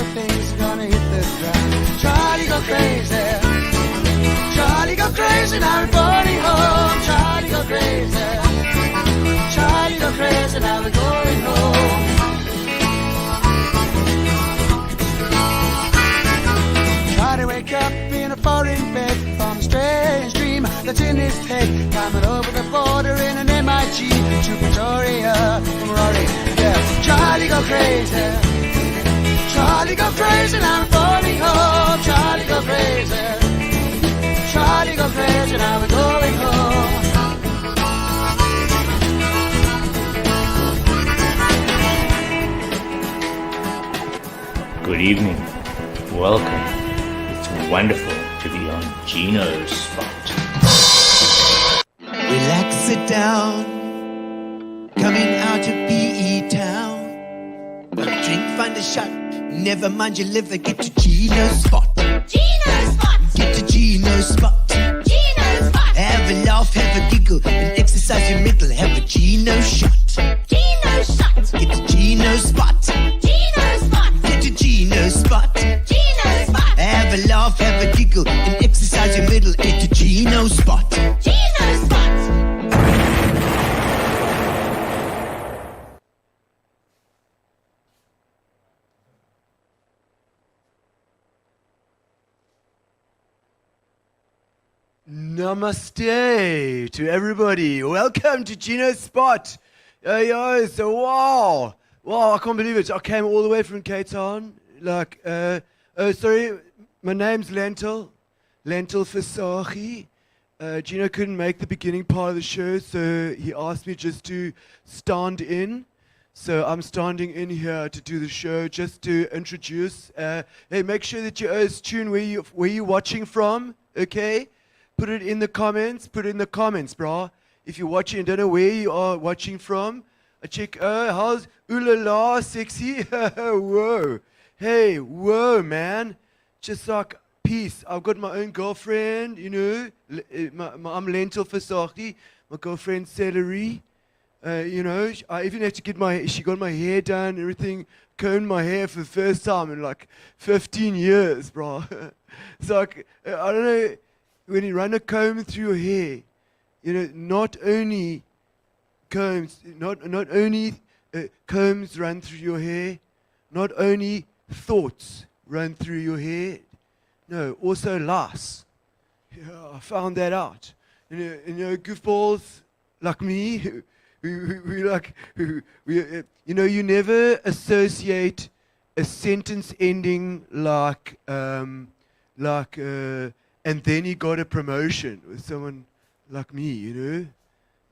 everything's gonna hit the ground. Charlie go crazy. Charlie go crazy, now we're boarding home. Charlie go crazy. Charlie go crazy, now we're going home. Charlie wake up in a foreign bed from a strange dream that's in his head. Climbing over the border in an MIG to Pretoria from Rory. Yeah, Charlie go crazy. Charlie go crazy, now we're boarding home. Charlie go crazy. Charlie go crazy, now we're going home. Good evening. Welcome. It's wonderful to be on Gino's spot. Relax, sit down. Coming out of PE town. Drink, find a shot. Never mind your liver, get to Gino's spot. Gino's spot! Get to Gino's spot. Gino's spot! Have a laugh, have a giggle, and exercise your middle. Have a Gino shot. Gino's shot! Get to Gino's spot. Gino's spot! Get to Gino's spot. Gino's spot! Have a laugh, have a giggle, and exercise your middle. Get to Gino's spot. Gino's spot! Namaste to everybody. Welcome to Gino's spot. So wow, I can't believe it. I came all the way from Cape Town. Sorry, my name's Lentil Fasahi. Gino couldn't make the beginning part of the show, so he asked me just to stand in. So I'm standing in here to do the show, just to introduce. Hey, make sure that you always tune where you watching from, okay? Put it in the comments, brah. If you're watching and don't know where you are watching from, I check, how's ooh la la, sexy? Whoa. Hey, whoa, man. Just like peace. I've got my own girlfriend, you know. I'm Lentil Fasahi. My girlfriend, Celery. You know, I even have to she got my hair done and everything, combed my hair for the first time in like 15 years, brah. It's like, I don't know, when you run a comb through your hair, you know, not only combs run through your hair, not only thoughts run through your hair, no, also lice. Yeah, I found that out. You know, goofballs like me, you never associate a sentence ending like and then he got a promotion with someone like me, you know.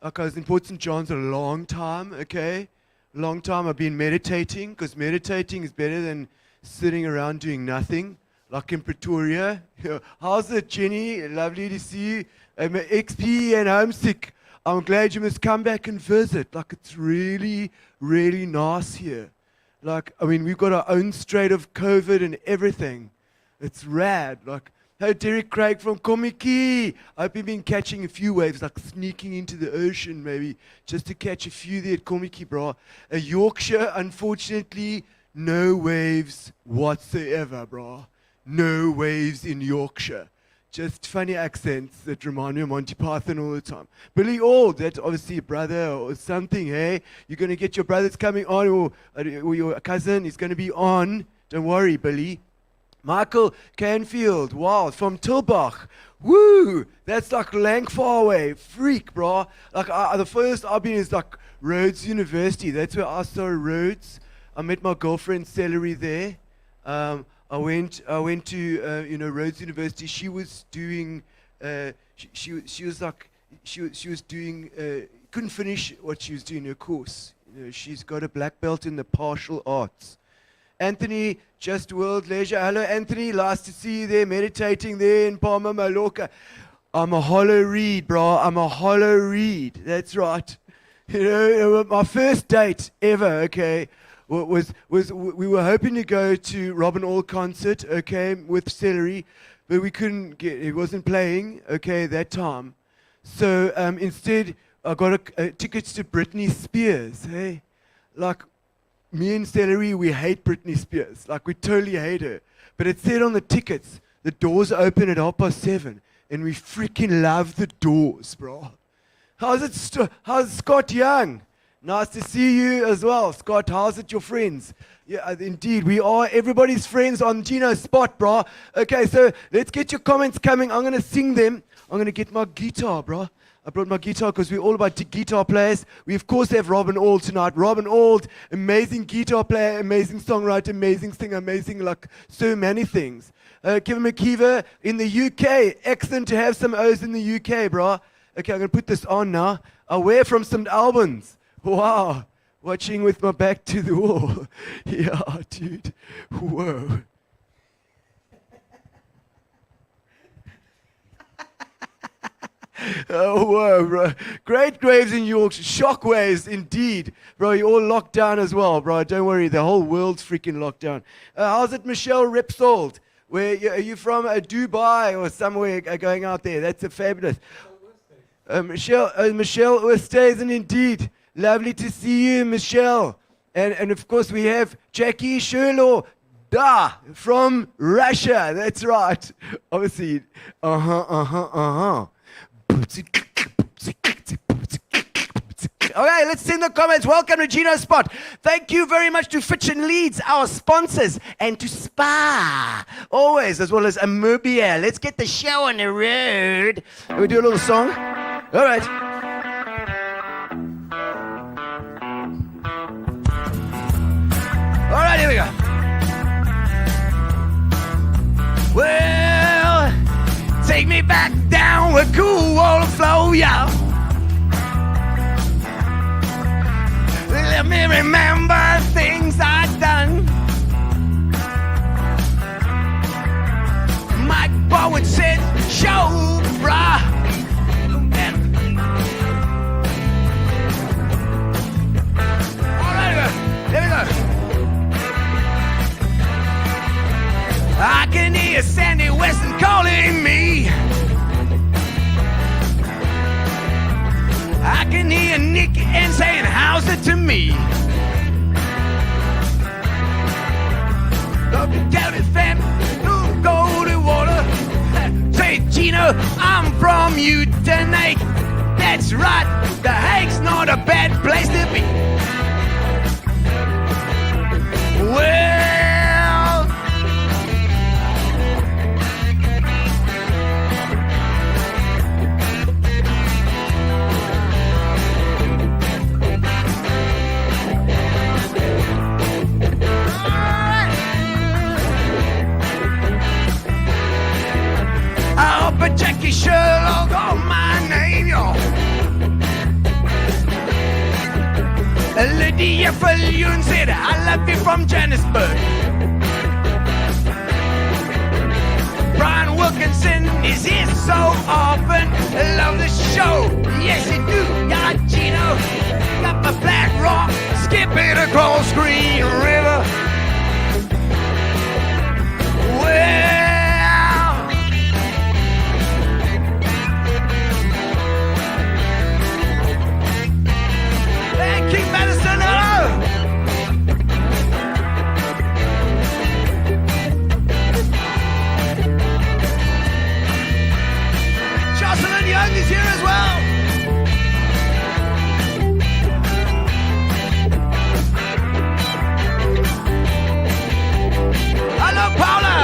Like I was in Port St. John's a long time, okay? Long time I've been meditating, because meditating is better than sitting around doing nothing, like in Pretoria. How's it, Jenny? Lovely to see you. I'm XP and homesick. I'm glad you must come back and visit. Like, it's really, really nice here. Like, I mean, we've got our own strain of COVID and everything. It's rad. Like, hey, Derek Craig from Komiki. I've been catching a few waves, like sneaking into the ocean maybe, just to catch a few there at Komiki, bro. Yorkshire, unfortunately, no waves whatsoever, bro. No waves in Yorkshire. Just funny accents that remind me of Monty Python all the time. Billy Auld, that's obviously a brother or something, hey? You're going to get your brothers coming on, or your cousin is going to be on. Don't worry, Billy. Michael Canfield, wow, from Tilbach. Woo! That's like lang far away. Freak, bro. Like, the first I've been is like Rhodes University. That's where I started Rhodes. I met my girlfriend Celery there. I went to Rhodes University. She was doing she was doing couldn't finish what she was doing her course. You know, she's got a black belt in the martial arts. Anthony, Just World Leisure. Hello, Anthony. Nice to see you there, meditating there in Palma, Mallorca. I'm a hollow reed, bro. I'm a hollow reed. That's right. You know, my first date ever, okay, was we were hoping to go to Robin Auld concert, okay, with Celery, but we couldn't get, it wasn't playing, okay, that time. So instead, I got tickets to Britney Spears, hey. Like, me and Celery, we hate Britney Spears. Like, we totally hate her. But it said on the tickets, the doors open at 7:30, and we freaking love the Doors, bro. How's Scott Young? Nice to see you as well, Scott. How's it, your friends? Yeah, indeed, we are everybody's friends on Gino's spot, bro. Okay, so let's get your comments coming. I'm gonna sing them. I'm gonna get my guitar, bro. I brought my guitar because we're all about guitar players. We, of course, have Robin Auld tonight. Robin Auld, amazing guitar player, amazing songwriter, amazing singer, amazing, like, so many things. Kevin McKeever in the UK. Excellent to have some O's in the UK, bro. Okay, I'm going to put this on now. I wear from St. Albans. Wow. Watching with my back to the wall. Yeah, dude. Whoa. Oh, whoa, bro. Great Graves in Yorkshire. Shockwaves, indeed. Bro, you're all locked down as well, bro. Don't worry. The whole world's freaking locked down. How's it, Michelle Ripsold? Are you from Dubai or somewhere going out there? That's a fabulous. Michelle Oosthuizen, indeed. Lovely to see you, Michelle. And of course, we have Jackie Sherlow from Russia. That's right. Obviously. Okay, let's see in the comments. Welcome to Gino's Spot. Thank you very much to Fitch and Leeds, our sponsors, and to Spa, always, as well as Amubia. Let's get the show on the road. Can we do a little song? All right. All right, here we go. Well, take me back down with cool water flow, y'all. Let me remember things I've done. Mike Bowen said, show, brah. All right, here we go. I can hear Sandy Weston calling me. I can hear Nick and saying, how's it to me? Don't be doubted, fam, don't go to water. Say, Gino, I'm from Utenake. That's right, The Hague's not a bad place to be. Well, but Jackie Sherlock on my name, y'all. Lydia Falloon said, I love you from Johannesburg. Brian Wilkinson is here so often. I love the show. Yes, you do. Yeah, Gino. Got my black rock. Skipping across Green River. Well, King Madison, hello! Jocelyn Young is here as well. Hello, Paula!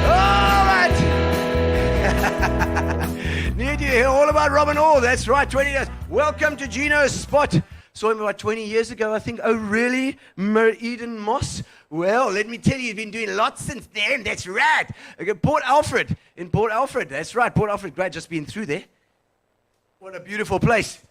All right. Need you hear all about Robin Auld. That's right, 20 years. Welcome to Gino's Spot. Saw him about 20 years ago, I think. Oh, really? Eden Moss? Well, let me tell you, you've been doing lots since then. That's right. Okay, Port Alfred. In Port Alfred. That's right. Port Alfred. Great. Just been through there. What a beautiful place.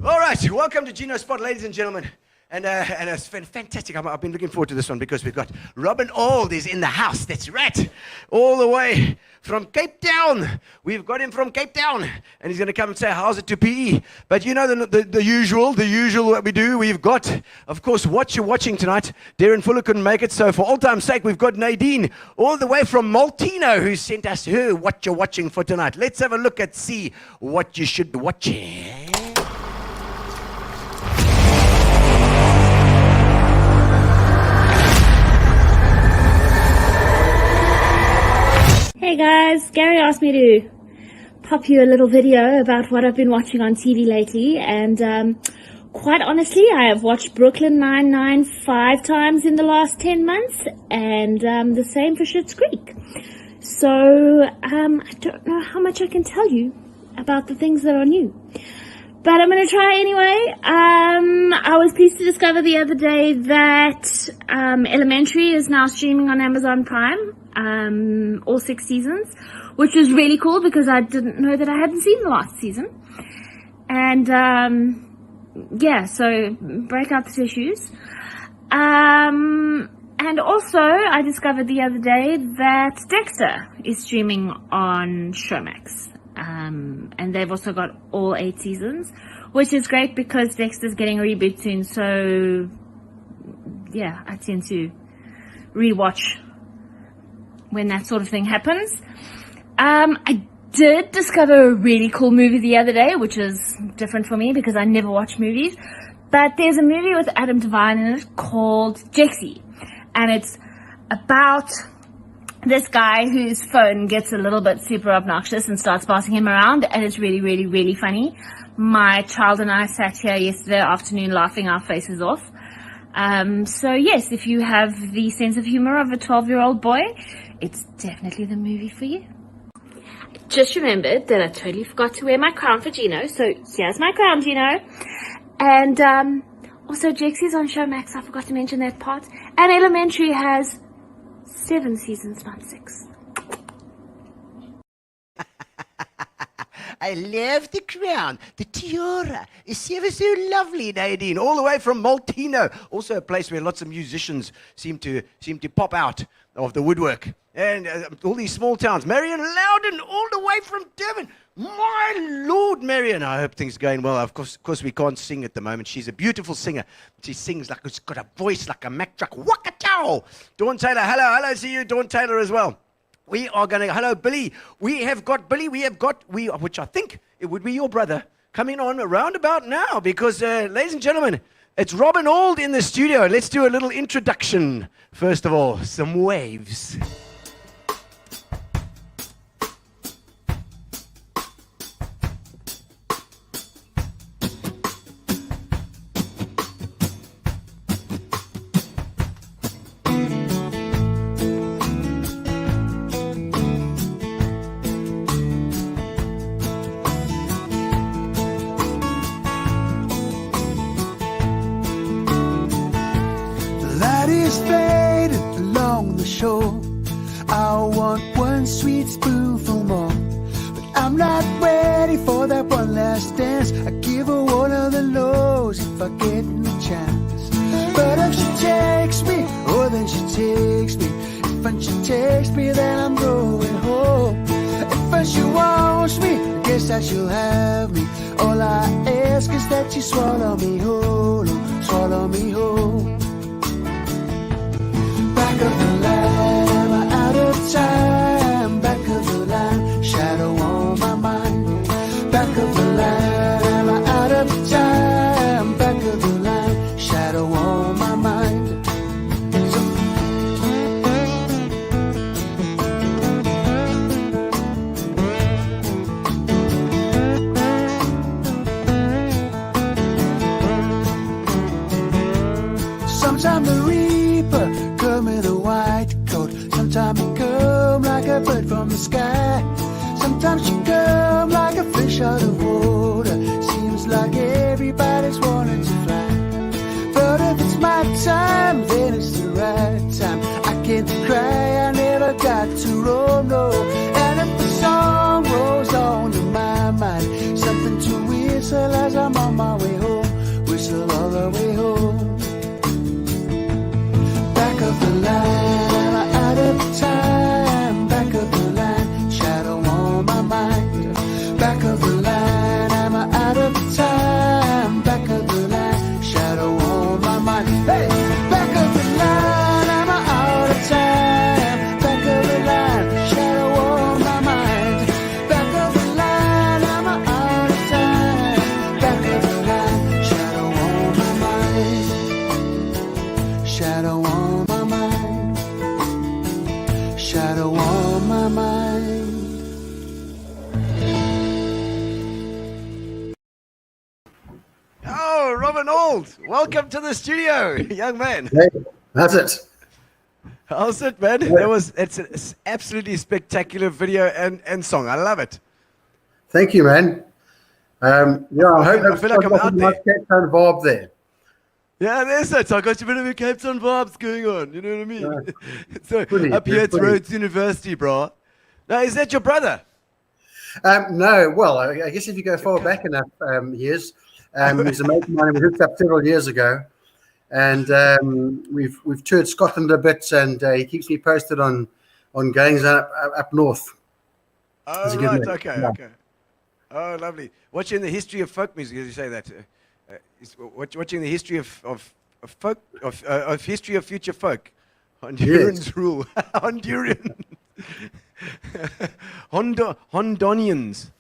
All right. Welcome to Gino's Spot, ladies and gentlemen. And it's fantastic. I've been looking forward to this one because we've got Robin Auld is in the house. That's right. All the way from Cape Town. We've got him from Cape Town. And he's going to come and say, how's it to PE? But you know the usual what we do. We've got, of course, what you're watching tonight. Darren Fuller couldn't make it. So for all time's sake, we've got Nadine all the way from Maltino who sent us her what you're watching for tonight. Let's have a look and see what you should be watching. guys, Gary asked me to pop you a little video about what I've been watching on TV lately, and quite honestly, I have watched Brooklyn Nine-Nine 5 times in the last 10 months, and the same for Schitt's Creek. So I don't know how much I can tell you about the things that are new, but I'm going to try anyway. I was pleased to discover the other day that Elementary is now streaming on Amazon Prime, all 6 seasons, which was really cool because I didn't know that I hadn't seen the last season. And yeah, so break out the tissues. And also, I discovered the other day that Dexter is streaming on Showmax. And they've also got all 8 seasons, which is great because Dexter's getting a reboot soon. So, yeah, I tend to rewatch when that sort of thing happens. I did discover a really cool movie the other day, which is different for me because I never watch movies. But there's a movie with Adam Devine in it called Jexy. And it's about this guy whose phone gets a little bit super obnoxious and starts passing him around. And it's really, really, really funny. My child and I sat here yesterday afternoon laughing our faces off. So yes, if you have the sense of humor of a 12-year-old boy, it's definitely the movie for you. Just remembered that I totally forgot to wear my crown for Gino, so here's my crown, Gino. And also Jexy's on Showmax, I forgot to mention that part. And Elementary has 7 seasons, not 6. I love the crown. The tiara is ever so lovely, Nadine, all the way from Maltino. Also a place where lots of musicians seem to pop out of the woodwork. And all these small towns. Marion Loudon, all the way from Devon. My Lord, Marion. I hope things are going well. Of course, we can't sing at the moment. She's a beautiful singer. She sings like she's got a voice like a Mack truck. Waka-chow. Dawn Taylor, hello, see you, Dawn Taylor as well. We are going to, hello, Billy. We have got, which I think it would be your brother, coming on around about now because, ladies and gentlemen, it's Robin Auld in the studio. Let's do a little introduction. First of all, some waves. I want one sweet spoonful more, but I'm not ready for that one last dance. I give her one of the lows if I get the chance. But if she takes me, oh then she takes me. If she takes me, then I'm going home. If she wants me, I guess that she'll have me. All I ask is that she swallow me whole, oh, swallow me whole. Back of the line, out of time. Back of the line, shadow on my mind. Back of the line, out of time. Back of the line, shadow on my mind. Sometimes the reaper come in a white coat. Sometimes he come like a bird from the sky. Sometimes she come like a fish out of water. Seems like everybody's wanting to fly. But if it's my time, then it's the right time. I can't cry, I never got to roll, no. And if the song rolls on in my mind, something to whistle as I'm on my way home. Whistle all the way home. Back of the line, out of time. Back of the line, shadow on my mind. Back of the line, I'm out of time. Back of the line, shadow on my mind. Hey! Back of the line, I'm out of time. Back of the line, Auld. Welcome to the studio, young man. Hey, that's it. How's it, man? It's an absolutely spectacular video and song. I love it. Thank you, man. Yeah, I hope I feel like I'm out there. Cape Town vibe there. Yeah, there's it. So I got a bit of a Cape Town vibes going on. You know what I mean? So Brilliant, up here at brilliant. Rhodes University, bro. Now, is that your brother? No, well, I guess if you go far back enough years, he's a mate of mine. We hooked up several years ago, and we've toured Scotland a bit, and he keeps me posted on goings up north. Oh, He's a good right. mate. Okay, Yeah. okay. Oh, lovely. Watching the history of folk music, as you say that. Watching the history of folk of history of future folk. Hondurans rule. Honduran. Hondonians.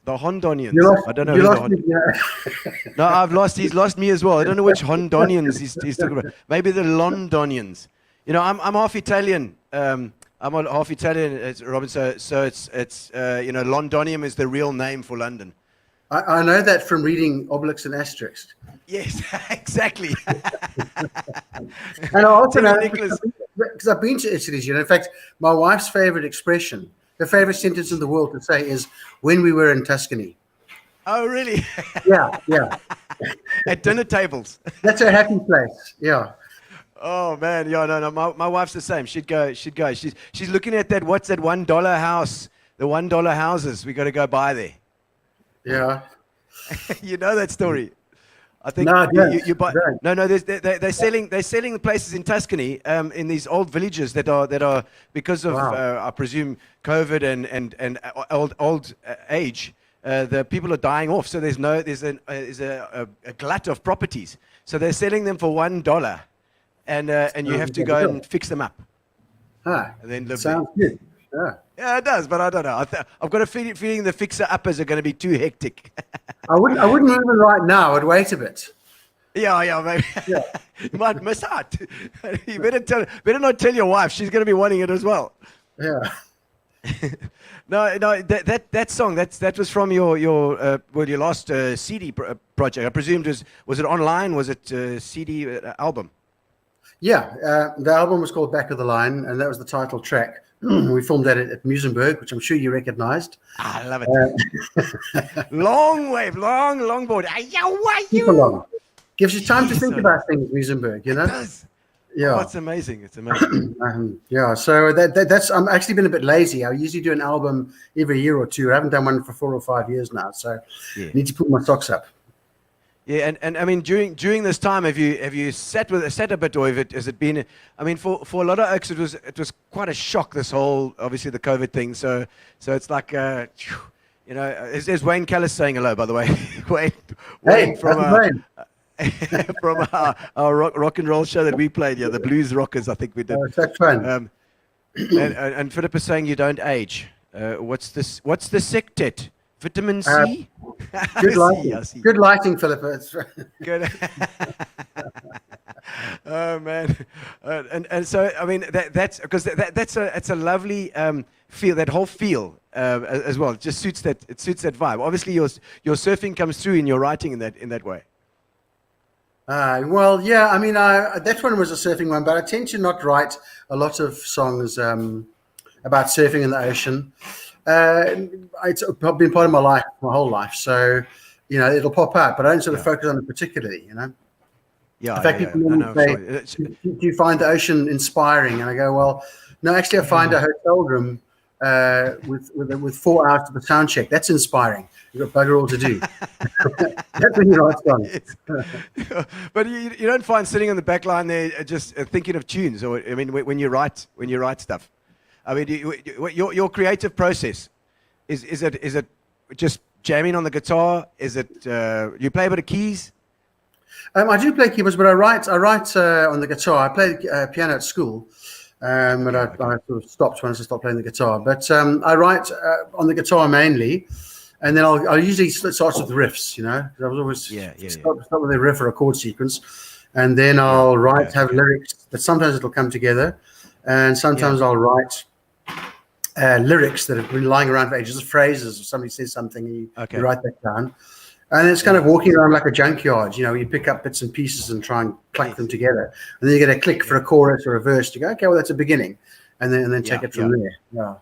The Hondonians. I don't know who the Hond- No, I've lost. He's lost me as well. I don't know which Hondonians he's talking about. Maybe the Londonians. You know, I'm half Italian. I'm half Italian, Robin. So it's Londonium is the real name for London. I know that from reading Obelix and Asterix. Yes, exactly. And I also Tell know me, Nicholas. because I've been to Italy. In fact, my wife's favorite expression, her favorite sentence in the world to say is "when we were in Tuscany." Oh, really? Yeah. At dinner tables. That's her happy place. Yeah. Oh man, yeah, no. My wife's the same. She'd go. She's looking at that. What's that $1 house? The $1 houses. We got to go by there. Yeah. You know that story. I think No, I don't. you buy. Don't. No. They're selling the places in Tuscany, in these old villages that are because of Wow. I presume COVID and old age. The people are dying off, so there's a glut of properties. So they're selling them for $1, and you have to go and fix them up. Ah, And then live sounds good. Yeah. Yeah, it does, but I don't know. I've got a feeling the fixer-uppers are going to be too hectic. I wouldn't move it right now. I'd wait a bit. Yeah, maybe. Yeah. You might miss out. You better not tell your wife. She's going to be wanting it as well. Yeah. No, that song that was from your last CD project. I presumed was it online? Was it CD album? Yeah. The album was called Back of the Line, and that was the title track. We filmed that at Musenberg, which I'm sure you recognized. I love it. Long wave, long board. Super long. Gives you time to think So- about things, Musenberg, you know? It does. Yeah. Oh, it's amazing. It's amazing. Yeah, so that's I'm actually been a bit lazy. I usually do an album every year or two. I haven't done one for 4 or 5 years now, so Yeah. I need to put my socks up. Yeah, and I mean during this time, have you sat a bit, or has it been? I mean, for a lot of oaks, it was quite a shock. This whole obviously the COVID thing. So it's like is Wayne Callis saying hello, by the way? Wayne Hey, from how's it going? from our rock and roll show that we played, the Blues Rockers, I think we did. Oh, it's that fun. And Philip is saying you don't age. What's this? What's the sectet? Vitamin C? Good lighting. I see. Good lighting, Philippa. It's- Good. Oh man, and so I mean that's because it's a lovely feel. That whole feel as well. It just suits that. It suits that vibe. Obviously, your surfing comes through in your writing in that way. Well, yeah, I mean, that one was a surfing one, but I tend to not write a lot of songs about surfing in the ocean. It's been part of my life, my whole life. So, it'll pop out, but I don't sort of focus on it particularly, Yeah. In fact, people normally say, do you find the ocean inspiring? And I go, well, no, actually, I find a hotel room with 4 hours to the sound check. That's inspiring. You've got bugger all to do. That's when you write songs. But you don't find sitting on the back line there just thinking of tunes, or I mean, when you write stuff. I mean, your creative process is it just jamming on the guitar? Is it you play a bit of keys? I do play keyboards, but I write on the guitar. I played piano at school, but I sort of stopped once I stopped playing the guitar. But I write on the guitar mainly, and then I'll usually start with the riffs. 'Cause I was always start with a riff or a chord sequence, and then I'll have lyrics. But sometimes it'll come together, and sometimes I'll write lyrics that have been lying around for ages, phrases. If somebody says something, and you write that down. And it's kind of walking around like a junkyard, you know, you pick up bits and pieces and try and clack them together. And then you get a click for a chorus or a verse. You go, okay, well, that's a beginning. And then take it from there. Yeah.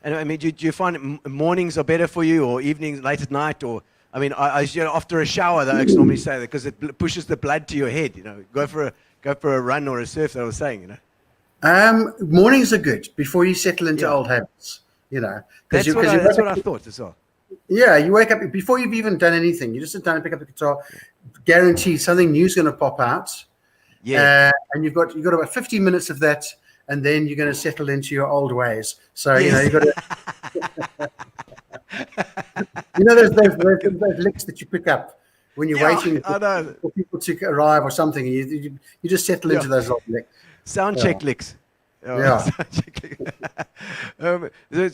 And I mean, do you find mornings are better for you, or evenings, late at night, or I mean, you know, after a shower, they actually normally say that because it pushes the blood to your head. You know, go for a run or a surf. That I was saying, you know. Mornings are good before you settle into old habits. You know, that's what I thought as well. Yeah, you wake up before you've even done anything. You just sit down and pick up the guitar. Guaranteed, something new is going to pop out. Yeah, and you've got about 50 minutes of that, and then you're going to settle into your old ways. So yes. you know you've got to. You know, those licks that you pick up when you're waiting for people to arrive or something. You just settle into those old licks. Sound check licks. Yeah.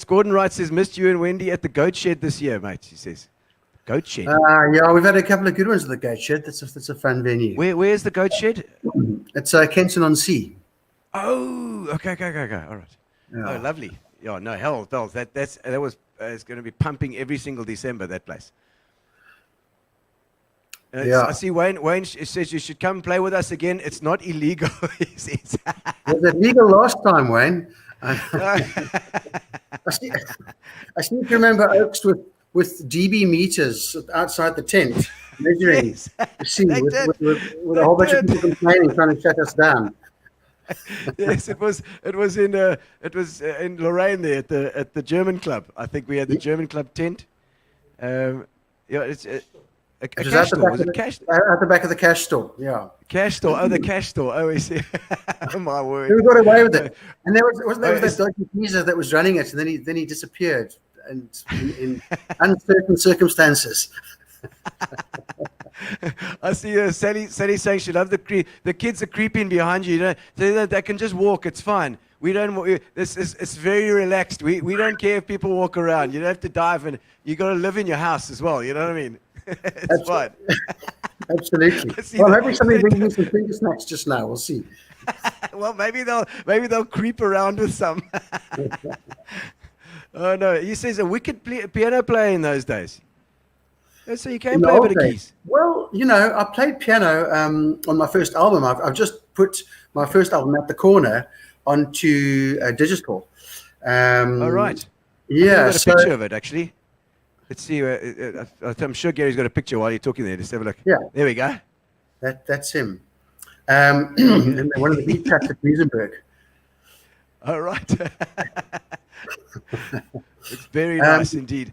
Gordon Wright says, missed you and Wendy at the Goat Shed this year, mate. He says, Goat Shed. Yeah, we've had a couple of good ones at the Goat Shed. That's a fun venue. Where's the Goat Shed? It's Kenton-on-Sea. Oh, okay. All right. Yeah. Oh, lovely. Yeah, no, hell, it's going to be pumping every single December, that place. I see Wayne says you should come play with us again. It's not illegal, he says. Was it legal last time, Wayne? I seem to remember Oaks with dB meters outside the tent, measuring the sea with a whole bunch of people complaining, trying to shut us down. Yes, it was in Lorraine there at the German club. I think we had the German club tent. It's a cash store. Was it cash? At the back of the cash store, yeah. Cash store. Oh, the cash store. Oh, I see. Oh, my word. We got away with it. And there was that dodgy geezer that was running it, and then he disappeared, and in uncertain circumstances. I see Sally saying she loves the kids are creeping behind you. You know, they can just walk. It's fine. It's very relaxed. We don't care if people walk around. You don't have to dive, and you got to live in your house as well. You know what I mean? It's fine. Absolutely. Well, maybe somebody brings me some finger snacks just now. We'll see. Well, maybe they'll creep around with some. Oh no! He says a wicked piano player in those days. So you can play a bit of keys. Well, you know, I played piano on my first album. I've just put my first album At the Corner onto digital. All right. Yeah. I've got a picture of it actually. Let's see. I'm sure Gary's got a picture while you're talking there. Just have a look. Yeah. There we go. That's him. And one of the beat tracks at Muizenberg. All right. It's very nice indeed.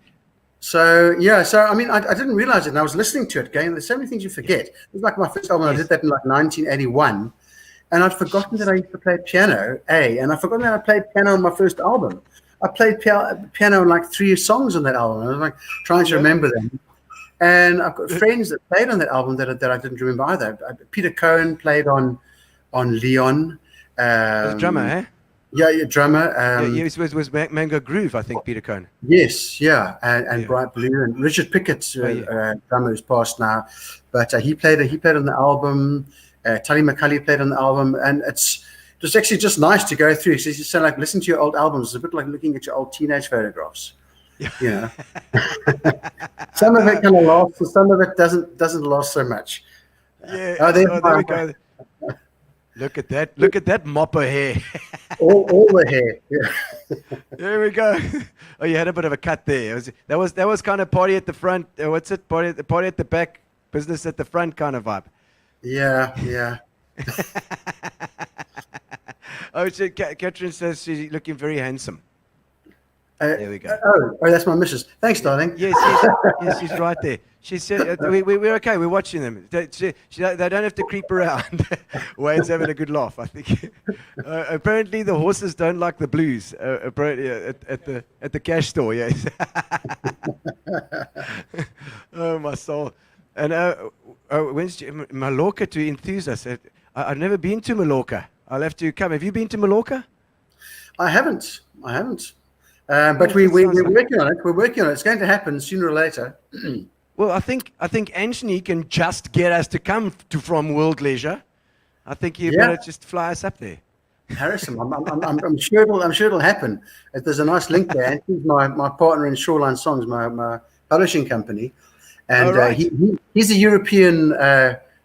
So I mean, I didn't realize it, and I was listening to it, going, there's so many things you forget. It was like my first album. I did that in like 1981, and I'd forgotten that I used to play piano, and I'd forgotten that I played piano on my first album. I played piano on like 3 songs on that album. I was like trying to remember them. And I've got friends that played on that album that I didn't remember either. Peter Cohen played on Leon. The drummer, eh? Yeah, drummer. It was Mango Groove, I think, Peter Cohen. Yes, yeah, and Bright Blue, and Richard Pickett's drummer who's passed now, but he played on the album. Tully McCulley played on the album, and it's actually just nice to go through. So you just like listen to your old albums. It's a bit like looking at your old teenage photographs. You know, some of it kind of lasts, and some of it doesn't last so much. Yeah. There we go. Look at that! Look at that mopper hair. all the hair. Yeah. There we go. Oh, you had a bit of a cut there. That was kind of party at the front. What's it? Party at the back, business at the front kind of vibe. Yeah. Oh, Catherine says she's looking very handsome. There we go. Oh, that's my missus. Thanks, darling. Yes, she's right there. She said, we're okay, we're watching them. They don't have to creep around. Wayne's having a good laugh, I think. Apparently the horses don't like the blues apparently at the cash store, yes. Oh, my soul. And when's Mallorca to enthuse us? I've never been to Mallorca. I'll have to come. Have you been to Mallorca? I haven't. But we're working on it. We're working on it. It's going to happen sooner or later. Well, I think Anthony can just get us to come from World Leisure. I think you better just fly us up there. Harrison, I'm sure it'll happen. There's a nice link there. Anthony's my partner in Shoreline Songs, my publishing company, and Oh, right. he's a European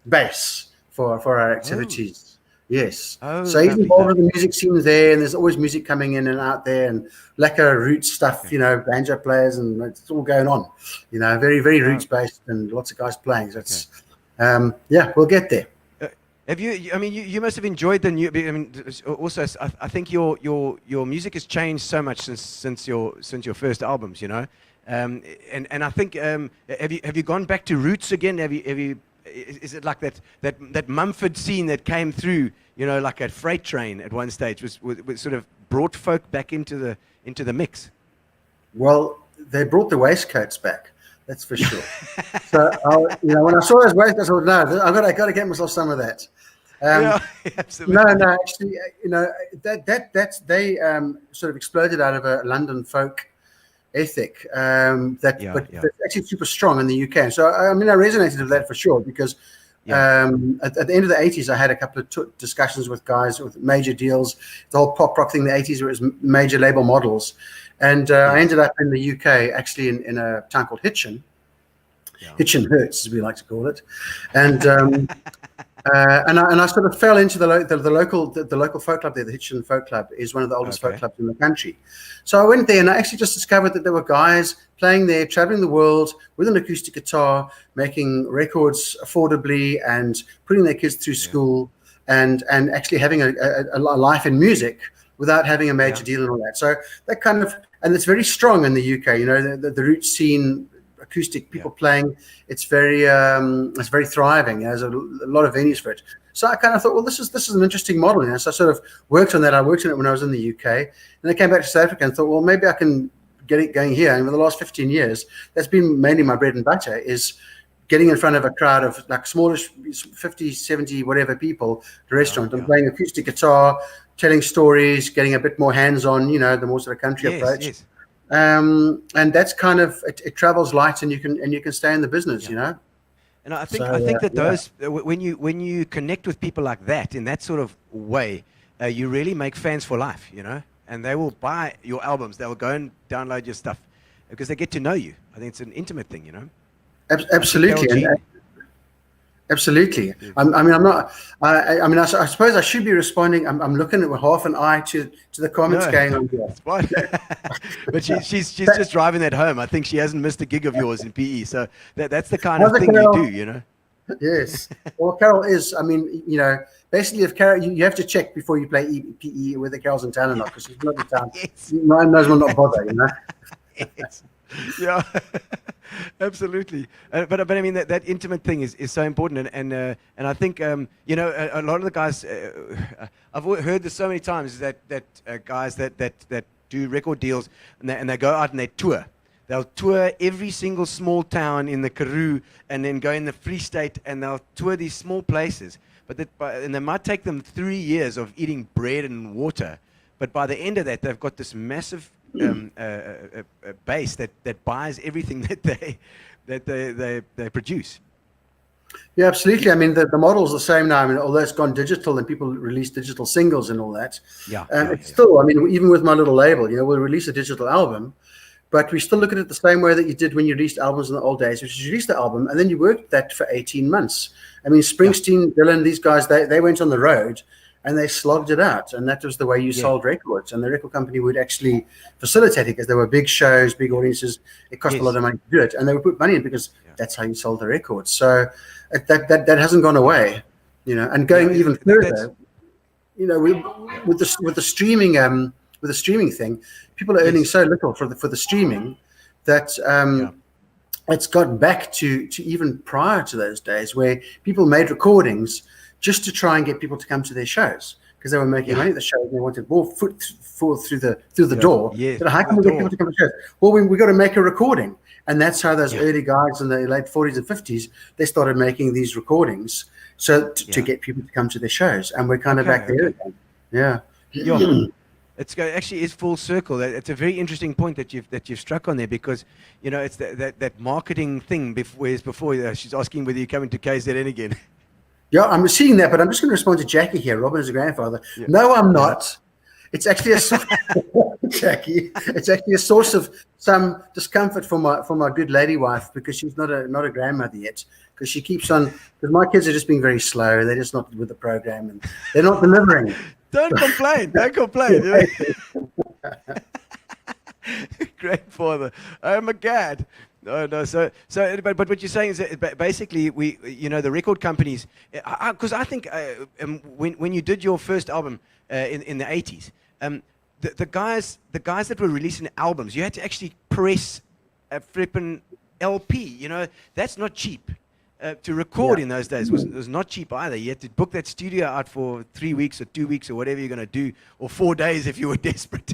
bass for our activities. Yes. Oh, So he's lovely, involved with the music scene there, and there's always music coming in and out there, and lekker roots stuff, banjo players, and it's all going on. Very, very roots based, and lots of guys playing. So it's, we'll get there. Have you? I mean, you must have enjoyed the new. I mean, also, I think your music has changed so much since your first albums. And I think have you gone back to roots again? Have you? Is it like that Mumford scene that came through? Like a freight train at one stage was sort of brought folk back into the mix. Well, they brought the waistcoats back. That's for sure. So, when I saw those waistcoats, I thought, no, I've got to get myself some of that. Absolutely. No, actually, they sort of exploded out of a London folk ethic that's actually super strong in the UK. And so, I resonated with that for sure because at the end of the 80s, I had a couple of discussions with guys with major deals. The whole pop rock thing in the 80s was major label models. And I ended up in the UK, actually in a town called Hitchin. Hitchin Hurts, as we like to call it. And and I sort of fell into the local folk club there. The Hitchin Folk Club is one of the oldest folk clubs in the country. So I went there and I actually just discovered that there were guys playing there, traveling the world with an acoustic guitar, making records affordably and putting their kids through school and actually having a life in music without having a major deal and all that. So that kind of, and it's very strong in the UK, the roots scene, acoustic people playing, it's very thriving. There's a lot of venues for it. So I kind of thought, well, this is an interesting model. So I sort of worked on that. I worked on it when I was in the UK, and I came back to South Africa and thought, well, maybe I can get it going here. And for the last 15 years, that's been mainly my bread and butter, is getting in front of a crowd of like smallish 50, 70, whatever people at a restaurant and playing acoustic guitar, telling stories, getting a bit more hands-on, the more sort of country approach. Yes. And that's kind of it travels light, and you can stay in the business, And I think that those when you connect with people like that in that sort of way, you really make fans for life, and they will buy your albums. They will go and download your stuff because they get to know you. I think it's an intimate thing, Absolutely. Absolutely. I suppose I should be responding. I'm looking at with half an eye to the comments going on here. It's fine. But she's just driving that home. I think she hasn't missed a gig of yours in PE. So that's the kind of thing Carol, you do, Yes. Well, Carol is. Basically, if Carol, you have to check before you play PE whether Carol's in town or not, because she's not in town. Yes. Mine knows will not bother, Yes. Yeah, absolutely. But I mean that intimate thing is so important, and I think a lot of the guys I've heard this so many times is that guys that do record deals and they go out and they tour. They'll tour every single small town in the Karoo and then go in the Free State and they'll tour these small places. And they might take them 3 years of eating bread and water, but by the end of that they've got this massive base that buys everything that they produce. Yeah, absolutely. I mean, the model's the same now. I mean, although it's gone digital and people release digital singles and all that. It's still, I mean, even with my little label, we'll release a digital album, but we still look at it the same way that you did when you released albums in the old days, which is you released the album and then you worked that for 18 months. I mean, Springsteen, Dylan, these guys, they went on the road and they slogged it out, and that was the way you sold records. And the record company would actually facilitate it because there were big shows, big audiences. It cost a lot of money to do it, and they would put money in because that's how you sold the records. So that hasn't gone away, And going even further, with the streaming thing, people are earning so little for the streaming that it's got back to even prior to those days where people made recordings just to try and get people to come to their shows because they were making money at the shows and they wanted more foot through the door. So how can we get people to come to shows? Well, we got to make a recording, and that's how those early guys in the late 40s and 50s they started making these recordings to get people to come to their shows, and we're kind of back there again. Yeah. It's actually is full circle. It's a very interesting point that you've struck on there because it's that marketing thing. Before she's asking whether you're coming to KZN again. Yeah, I'm seeing that, but I'm just going to respond to Jackie here. Robin is a grandfather. No, I'm not. It's actually a Jackie. It's actually a source of some discomfort for my good lady wife, because she's not a grandmother yet. Because she keeps on, because my kids are just being very slow. They're just not with the program, and they're not delivering. Don't complain. Don't complain. Great father. Oh my God. No. So, but what you're saying is that basically the record companies, because I think when you did your first album in the 80s, the guys that were releasing albums, you had to actually press a flippin' LP. That's not cheap. To record in those days was not cheap either. You had to book that studio out for 3 weeks or 2 weeks or whatever you're going to do, or 4 days if you were desperate.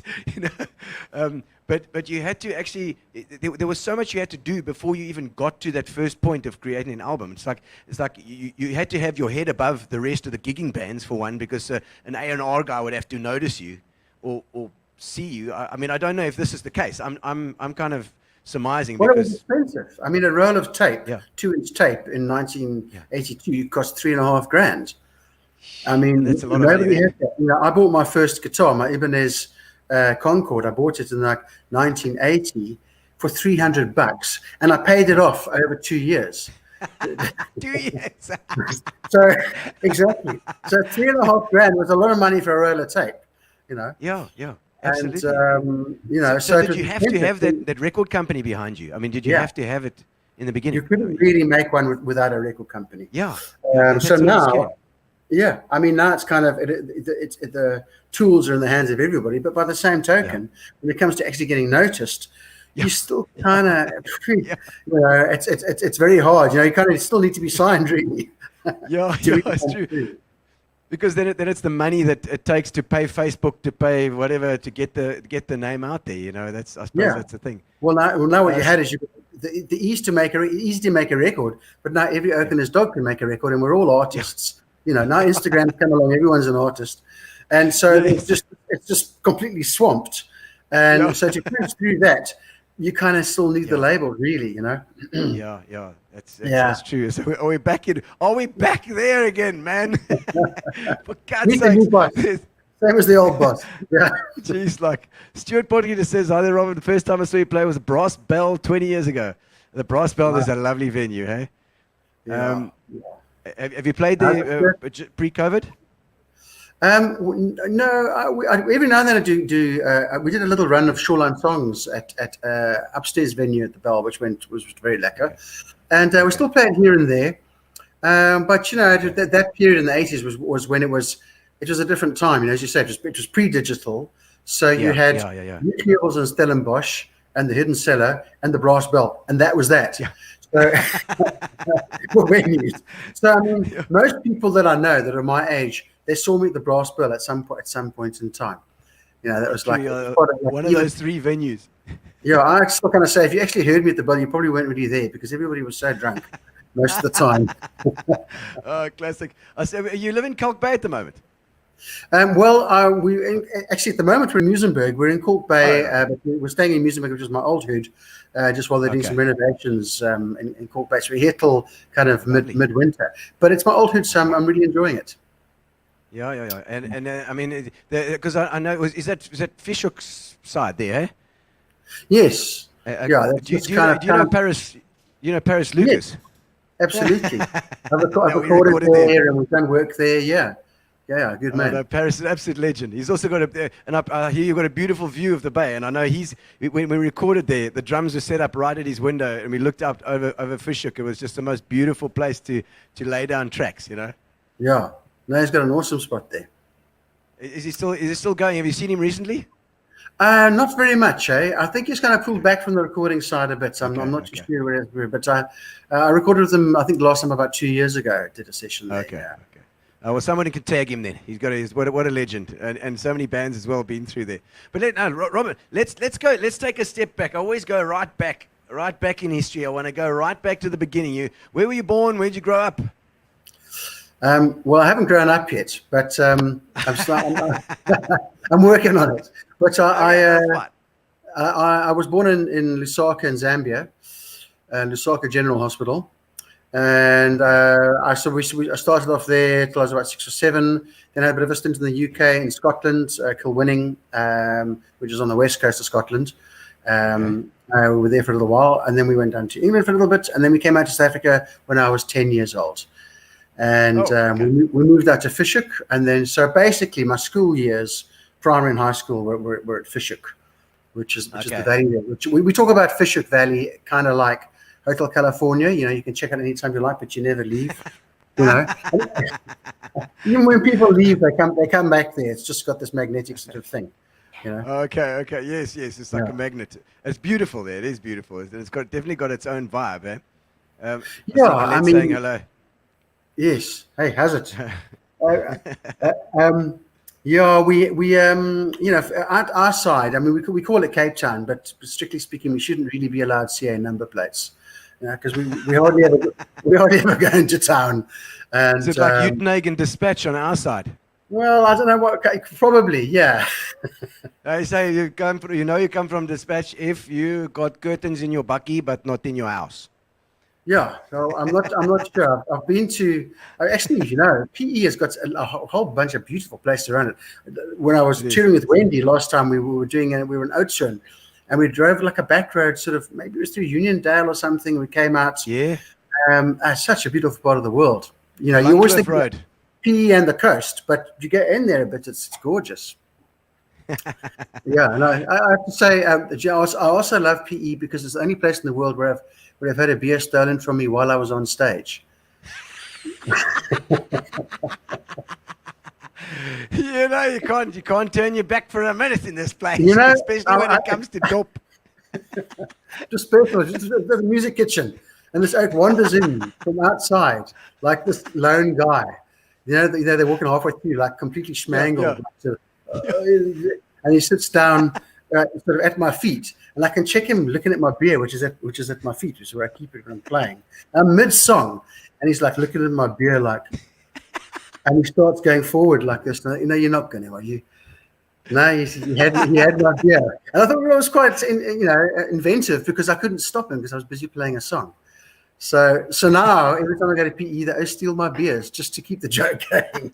But you had to actually. There was so much you had to do before you even got to that first point of creating an album. It's like you had to have your head above the rest of the gigging bands, for one, because an A&R guy would have to notice you or see you. I mean, I don't know if this is the case. I'm kind of surmising. Well, because it was expensive. I mean, a roll of tape, Yeah. 2-inch tape in 1982 cost $3,500. I mean, That's a lot of nobody money. had that. I bought my first guitar, my Ibanez Concorde. I bought it in like 1980 for $300, and I paid it off over 2 years. 2 years. So exactly. So $3,500 was a lot of money for a roll of tape. Yeah. And Absolutely. so did you have to have that record company behind you? I mean, did you have to have it in the beginning? You couldn't really make one without a record company. Yeah. So now, I mean, now it's kind of the tools are in the hands of everybody. But by the same token, when it comes to actually getting noticed, you still kind of, it's very hard. You kind of still need to be signed, really. Yeah, it's true. Because then it's the money that it takes to pay Facebook, to pay whatever, to get the name out there. I suppose that's the thing. Well, now what you had is the easy to make a record, but now every Oaken's dog can make a record, and we're all artists. Now Instagram's come along, everyone's an artist, and so it's just completely swamped. And so to push through that, you kind of still need the label, really. Yeah. That's true. So are we back there again, man? For God's sake. Same as the old boss. Yeah. Jeez, like Stuart Potgieter says, hi there, Robin. The first time I saw you play was Brass Bell 20 years ago. The Brass Bell is a lovely venue, hey? Yeah. Have you played there pre-COVID? No. Every now and then I do. We did a little run of Shoreline Songs at upstairs venue at the Bell, which was very lekker. And we still play it here and there. But that period in the 80s was when it was a different time. As you said, it was pre-digital. So you had Nuclears and Stellenbosch and the Hidden Cellar and the Brass Bell, and that was that. Yeah. So, for venues. So I mean, most people that I know that are my age, they saw me at the Brass Bell at some point in time. That was like one of those three venues. Yeah, I still kind of say, if you actually heard me at the Bell, you probably weren't really there because everybody was so drunk most of the time. Oh, classic. You live in Kalk Bay at the moment? Actually, at the moment, we're in Muizenberg. We're in Kalk Bay, but we're staying in Muizenberg, which is my old hood, just while they're doing some renovations in Kalk Bay. So we're here till kind of midwinter. But it's my old hood, so I'm really enjoying it. Yeah. And I mean, because I know, is that Fishhook's side there, eh? Yes. Do you know Paris? You know Paris Lucas? Yes, absolutely. I've recorded there, and we've done work there. Yeah, good man. No, Paris is an absolute legend. He's also got and I hear you've got a beautiful view of the bay. And I know when we recorded there, the drums were set up right at his window, and we looked up over Fishhook. It was just the most beautiful place to lay down tracks. Yeah. No, he's got an awesome spot there. Is he still going? Have you seen him recently? Not very much, eh? I think he's kind of pulled back from the recording side a bit. So I'm not too sure where it is. But I recorded with him, I think, last time about 2 years ago. Did a session there. Okay. Well, somebody could tag him then. He's got what a legend, and so many bands as well been through there. But Robin, let's go. Let's take a step back. I always go right back in history. I want to go right back to the beginning. Where were you born? Where'd you grow up? Well, I haven't grown up yet, but I'm working on it. But I was born in Lusaka in Zambia, Lusaka General Hospital, And I started off there till I was about 6 or 7. Then I had a bit of a stint in the UK, in Scotland, Kilwinning, which is on the west coast of Scotland. We were there for a little while, and then we went down to England for a little bit, and then we came out to South Africa when I was 10 years old. And we moved out to Fishhook, and then so basically my school years, primary and high school, were at Fishhook, which is the valley there. Which we talk about Fishhook Valley, kind of like Hotel California. You know, you can check out anytime you like, but you never leave. You know, even when people leave, they come back there. It's just got this magnetic sort of thing. You know? Okay. Yes. It's like a magnet. It's beautiful there. It is beautiful. It's definitely got its own vibe, eh? I mean, saying hello. Yes. Hey, how's it? Yeah, we you know, at our side, I mean, we call it Cape Town, but strictly speaking, we shouldn't really be allowed CA number plates, you know, because we hardly ever go into town. And is it like Utenhagen Dispatch on our side? Well, I don't know what. Probably, yeah. I say you come from Dispatch if you got curtains in your bakkie, but not in your house. Yeah, so I'm not sure. I've been to actually, you know, PE has got a whole bunch of beautiful places around it. When I was touring with Wendy last time, we were in Oudtshoorn, and we drove like a back road, sort of maybe it was through Uniondale or something. We came out. Yeah. Such a beautiful part of the world. You know, you always think road. PE and the coast, but you get in there a bit, it's gorgeous. Yeah, and I have to say, I also love PE because it's the only place in the world where I've had a beer stolen from me while I was on stage. You know, you can't turn your back for a minute in this place, you know, especially when it comes to dope. Just personal, just the music kitchen, and this oak wanders in from outside like this lone guy. You know, they're walking halfway through, like completely schmangled, and he sits down sort of at my feet, and I can check him looking at my beer, which is at my feet, which is where I keep it when I'm playing. I'm mid-song, and he's like looking at my beer, like, and he starts going forward like this. You know, you're not going to, are you? No, he had my beer, and I thought it was quite, inventive because I couldn't stop him because I was busy playing a song. So now every time I go to PE, they steal my beers just to keep the joke going.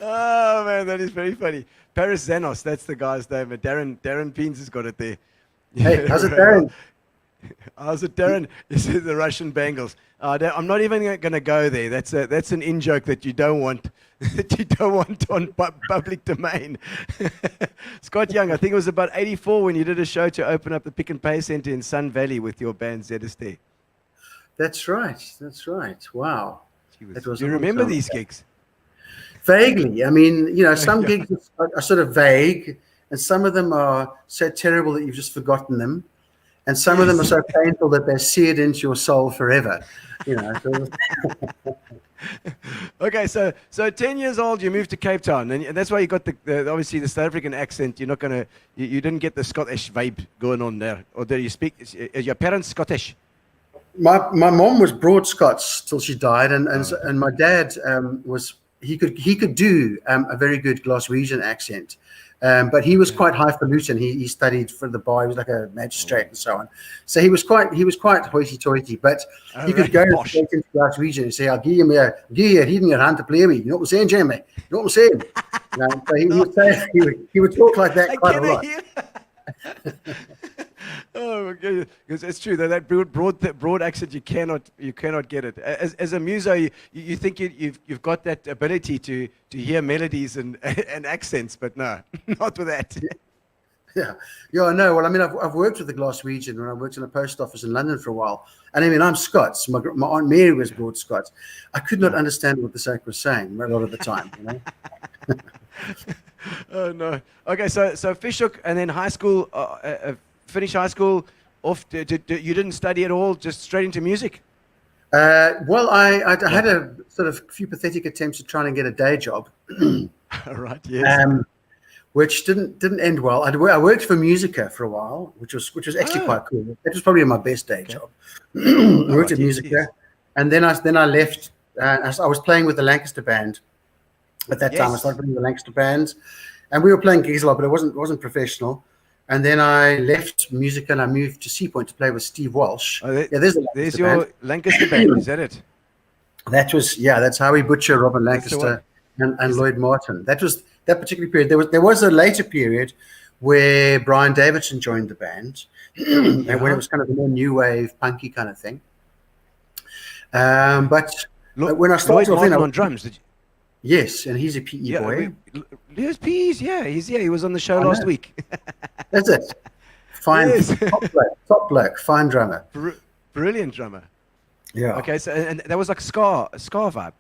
Oh man, that is very funny. Paris Xenos, that's the guy's name. Darren Peens has got it there. Hey, how's it, Darren? How's it, Darren? He says the Russian Bengals. I'm not even going to go there. That's an in joke that you don't want. That you don't want on public domain. Scott Young, I think it was about 84 when you did a show to open up the Pick and Pay Center in Sun Valley with your band ZST. That's right. Wow. Do you remember these gigs? Vaguely. I mean, you know, some gigs are sort of vague, and some of them are so terrible that you've just forgotten them, and some of them are so painful that they're seared into your soul forever. You know. Okay, so 10 years old, you moved to Cape Town, and that's why you got the obviously the South African accent. You're not gonna, you didn't get the Scottish vibe going on there, or did you speak? Is your parents Scottish? My mom was broad Scots till she died, and my dad was. He could do a very good Glaswegian accent, but he was quite highfalutin. He studied for the bar. He was like a magistrate and so on. So he was quite hoity-toity, but he could go straight into Glaswegian and say, "I'll give you reading your hand to play me. You know what I'm saying, Jamie? You know what I'm saying?" So he would talk like that quite a lot. Oh, because it's true that broad accent you cannot get it. As a muso, you think you've got that ability to hear melodies and accents, but no, not with that. Yeah, I know. Well, I mean, I've worked with the Glaswegian when I worked in a post office in London for a while, and I mean, I'm Scots. My Aunt Mary was broad Scots. I could not understand what the sack was saying a lot of the time. You know. Oh no. Okay, so Fishhook, and then high school. Finish high school off. You didn't study at all, just straight into music? Well, I had a sort of few pathetic attempts at trying to get a day job. Right, yes. Which didn't end well. I worked for Musica for a while, which was actually quite cool. That was probably my best day job. I worked at Musica, and then I left. I was playing with the Lancaster band at that time. I started playing with the Lancaster bands, and we were playing gigs a lot, but it wasn't professional. And then I left music and I moved to Sea Point to play with Steve Walsh. Oh, there's a there's Lancaster your band. Lancaster band. Is that it? That's how we butcher Robin That's the Lancaster and Lloyd Martin. That was that particular period. There was a later period where Brian Davidson joined the band, and when it was kind of a more new wave, punky kind of thing. But when I started Lloyd off, Martin on drums. Did you? yes, and he's a PE boy. Here's PE's. Yeah, he was on the show last week. That's it. Fine, Yes. top bloke, fine drummer. Brilliant drummer. Yeah. Okay, so and that was like ska vibe.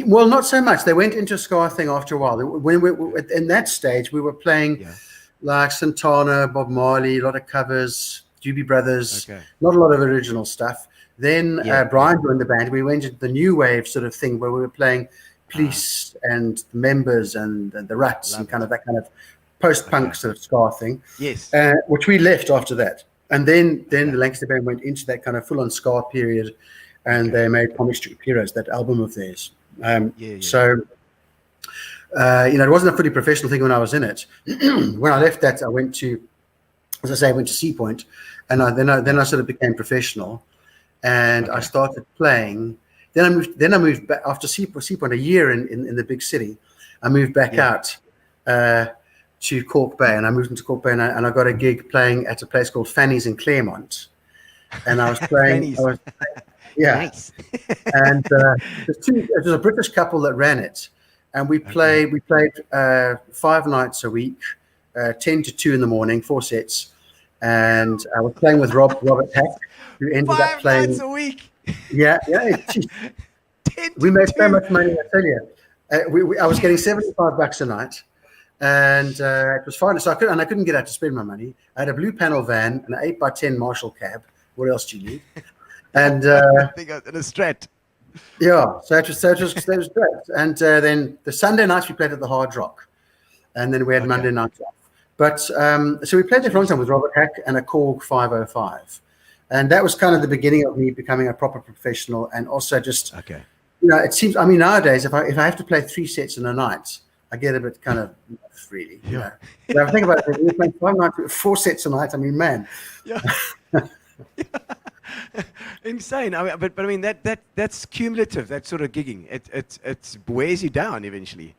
Well, not so much. They went into a ska thing after a while. When in that stage, we were playing like Santana, Bob Marley, a lot of covers, Doobie Brothers, not a lot of original stuff. Then Brian joined the band. We went into the new wave sort of thing where we were playing Police and the Members and the Ruts and kind of that kind of post-punk sort of ska thing. Yes. Which we left after that. And then the Lancaster band went into that kind of full-on ska period, and they made Comic Strip Heroes, that album of theirs. So, it wasn't a fully professional thing when I was in it. When I left that, I went to, as I say, I went to Sea Point, and then I sort of became professional, and I started playing. Then I moved back after Sea Point, a year in the big city. I moved back out to Cork Bay, and I moved into Cork Bay, and I got a gig playing at a place called Fanny's in Claremont, and I was playing. Nice. And it was a British couple that ran it, and we played 5 nights a week, 10 to 2 in the morning, 4 sets, and I was playing with Robert Hack, who ended up playing 5 nights a week. Yeah. We made so much money, I tell you. I was getting $75 a night. And it was fine. So I couldn't get out to spend my money. I had a blue panel van, an 8x10 Marshall cab. What else do you need? And I think in a Strat. Yeah, so it was great. And then the Sunday nights we played at the Hard Rock, and then we had Monday nights off. But so we played there for a long time with Robert Hack and a Korg 505, and that was kind of the beginning of me becoming a proper professional, and also just it seems. I mean, nowadays if I have to play 3 sets in a night, I get a bit kind of really, you know. But I think about it, we're playing 5 nights, 4 sets a night. I mean, man. Yeah. Insane. I mean, but I mean that's cumulative. That sort of gigging. It wears you down eventually.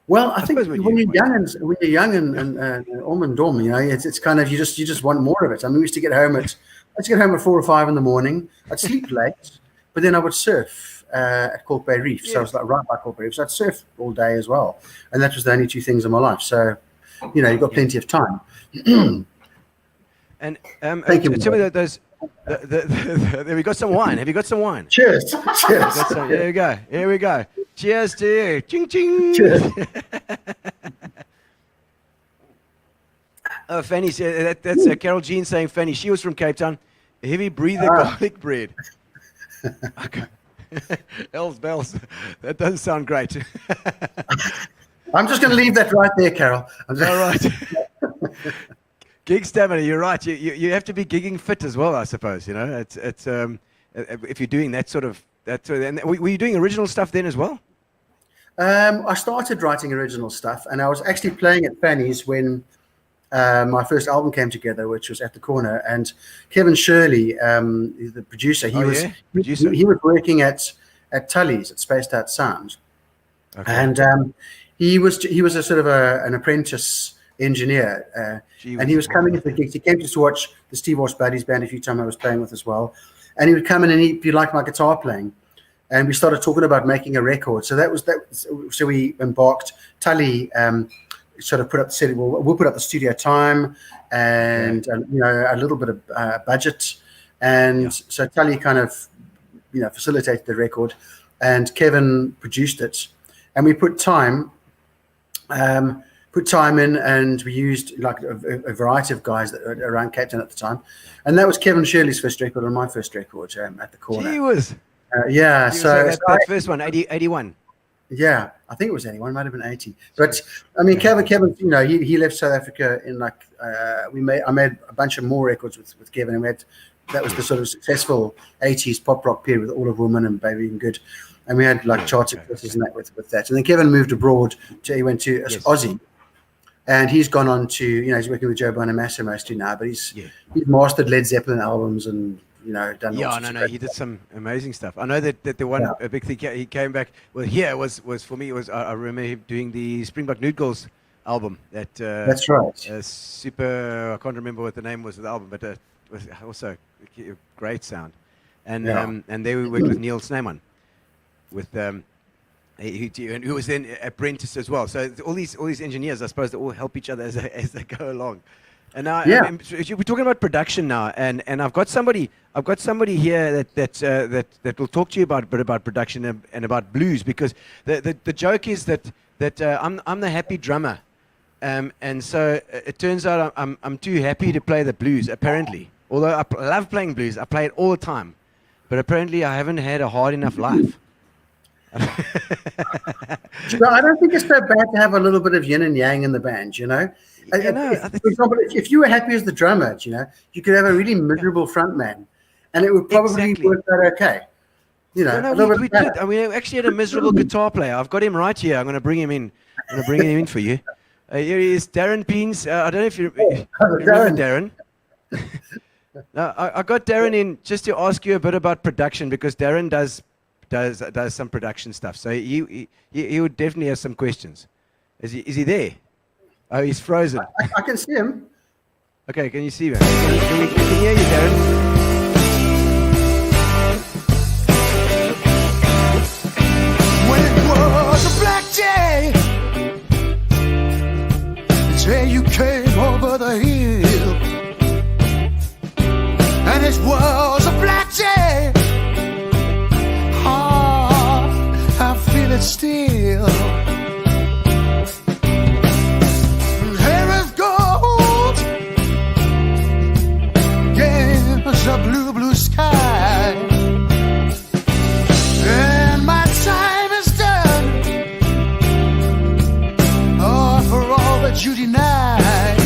Well, I think when you're young and and dumb, you know, it's kind of you just want more of it. I mean, we used to get home at 4 or 5 in the morning. I'd sleep late, but then I would surf at Cork Bay Reef. So I was like right by Cork Bay Reef. So I'd surf all day as well, and that was the only 2 things in my life. So, you know, you've got plenty of time. And thank you. Some of those. There we got some wine. Have you got some wine? Cheers. Cheers. Here we go. Here we go. Cheers to you. Ching ching. Cheers. Oh, Fanny, that's Carol Jean saying Fanny. She was from Cape Town. A heavy breather garlic bread. Okay. Hells bells. That doesn't sound great. I'm just going to leave that right there, Carol. All right. Gig stamina, you're right. You have to be gigging fit as well, I suppose. You know, it's if you're doing that sort of. And were you doing original stuff then as well? I started writing original stuff, and I was actually playing at Fanny's when my first album came together, which was At the Corner. And Kevin Shirley, the producer, he was working at Tully's at Spaced Out Sound, and he was a sort of an apprentice engineer, and he was coming into the gigs. He came to watch the Steve Walsh Buddies band a few times I was playing with as well, and he would come in and he liked my guitar playing, and we started talking about making a record. So that was that. So we embarked. Tully sort of put up the city. We'll put up the studio time and you know, a little bit of budget, and so Tully kind of facilitated the record, and Kevin produced it, and we put time in, and we used like a variety of guys that were around Cape Town at the time, and that was Kevin Shirley's first record and my first record, At the Corner. He was. That first one, 81. Yeah, I think it was 81, might have been 80. But I mean, Kevin, he left South Africa in like I made a bunch of more records with Kevin, and that was the sort of successful 80s pop rock period with All of Woman and Baby and Good, and we had like chart successes and that with that. And then Kevin moved abroad. He went to Aussie. and he's gone on to, he's working with Joe Bonamassa mostly now, but he's mastered Led Zeppelin albums and done. Yeah, all sorts of no, great he did stuff. some amazing stuff. I know that the one a big thing he came back. Well, here was for me was I remember him doing the Springbok Nude Girls album. That's right. Super. I can't remember what the name was of the album, but it was also a great sound. And and they worked with Neil Sneyman, with who was then apprentice as well. So all these engineers, I suppose, they all help each other as they go along. And now we're talking about production now, and I've got somebody here that will talk to you about production and about blues, because the joke is that I'm the happy drummer, and so it turns out I'm too happy to play the blues, apparently. Although I love playing blues, I play it all the time, but apparently I haven't had a hard enough life. I don't think it's so bad to have a little bit of yin and yang in the band, For example, if you were happy as the drummer, you could have a really miserable front man, and it would probably work out okay. We did. I mean, we actually had a miserable guitar player. I've got him right here. I'm going to bring him in. I'm going to bring him in for you. Here he is, Darren Peens. I don't know if you remember Darren. No, I got Darren in just to ask you a bit about production, because Darren does some production stuff. So he would definitely have some questions. Is he there? Oh, he's frozen. I can see him. Okay, can you see him? Can we hear you, Darren? When it was a black day, the day you came over the hill, and it was a black day, I feel it still. Hair of gold against a blue, blue sky, and my time is done. Oh, for all that you deny.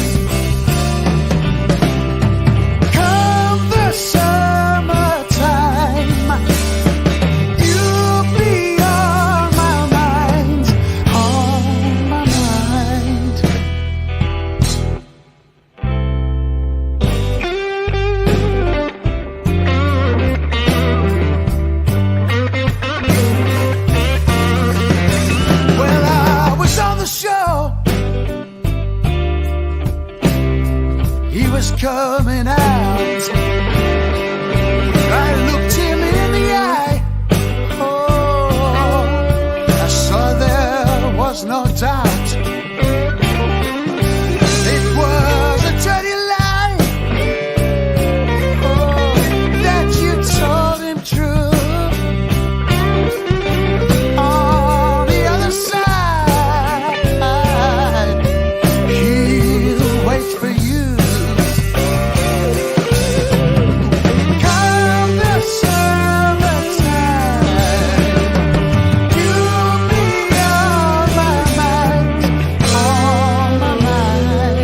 Come the summertime, you'll be on my mind, on my mind. Well, I was on the show, he was coming out. I looked him in the eye. Oh, I saw there was no doubt. It was a dirty lie. Oh, that you told him true. On the other side, he'll wait for you. Come the summertime, you'll be on my mind, on my mind.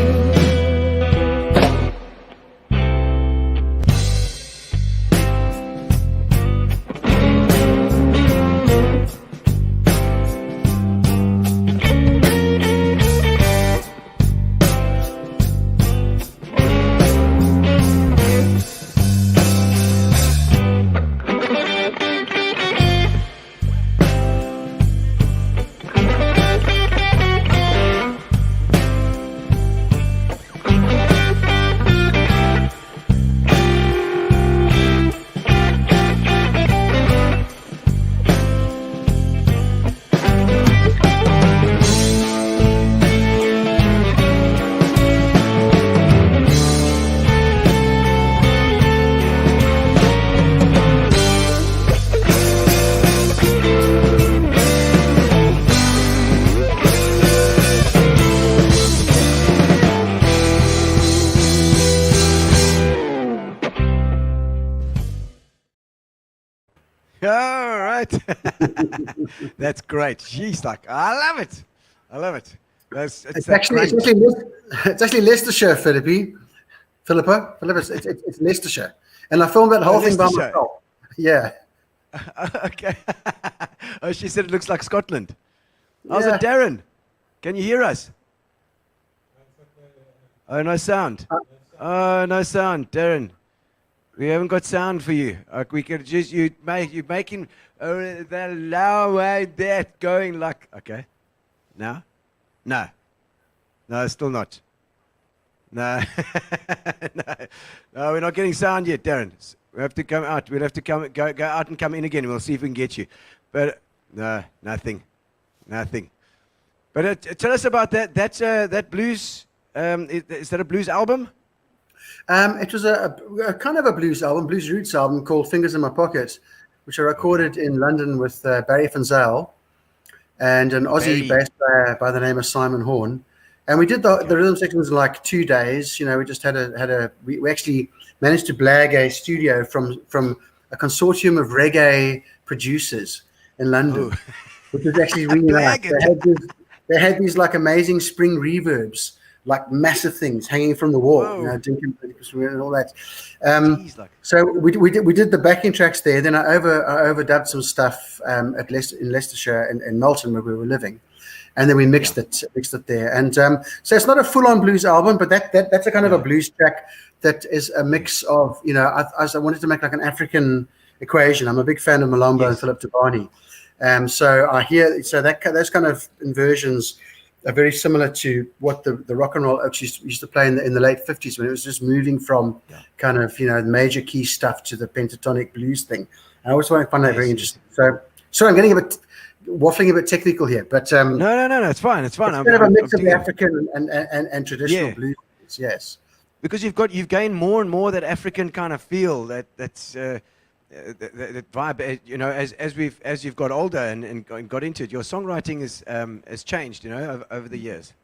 All right. That's great. Jeez, I love it. I love it. It's actually Leicestershire, Philippa, it's Leicestershire, and I filmed that whole thing by Leicestershire. myself. Yeah. Okay. Oh, she said it looks like Scotland. How's Yeah. it, Darren? Can you hear us? Oh, no sound. Oh, no sound, Darren. We haven't got sound for you. We could just you're making that loud way that going like okay. Now? No, still not. No. No, we're not getting sound yet, Darren. We have to come out. We'll have to go out and come in again. We'll see if we can get you. But no, nothing. But tell us about that. That's that blues. Is that a blues album? It was a kind of a blues album, blues roots album called Fingers in My Pocket, which I recorded in London with Barry Van Zyl and an Aussie bass player by the name of Simon Horn. And we did the rhythm sections in like 2 days. You know, we just we actually managed to blag a studio from a consortium of reggae producers in London, which was actually really nice. They had these like amazing spring reverbs, like massive things hanging from the wall, you know, and all that. So we did the backing tracks there. Then I overdubbed some stuff in Leicestershire in Melton where we were living, and then we mixed it there. And so it's not a full-on blues album, but that's a kind of a blues track that is a mix of, you know, I wanted to make like an African equation. I'm a big fan of Malombo and Philip Tabani. So I hear those kind of inversions are very similar to what the rock and roll oaks used to play in the late 50s when it was just moving from kind of, you know, major key stuff to the pentatonic blues thing. I always find that very interesting. So sorry, I'm getting waffling a bit technical here, but no, it's fine. It's kind of a mix of the African and traditional blues. Yes, because you've gained more and more that African kind of feel that's. That vibe, you know, as you've got older and got into it, your songwriting has changed, you know, over the years.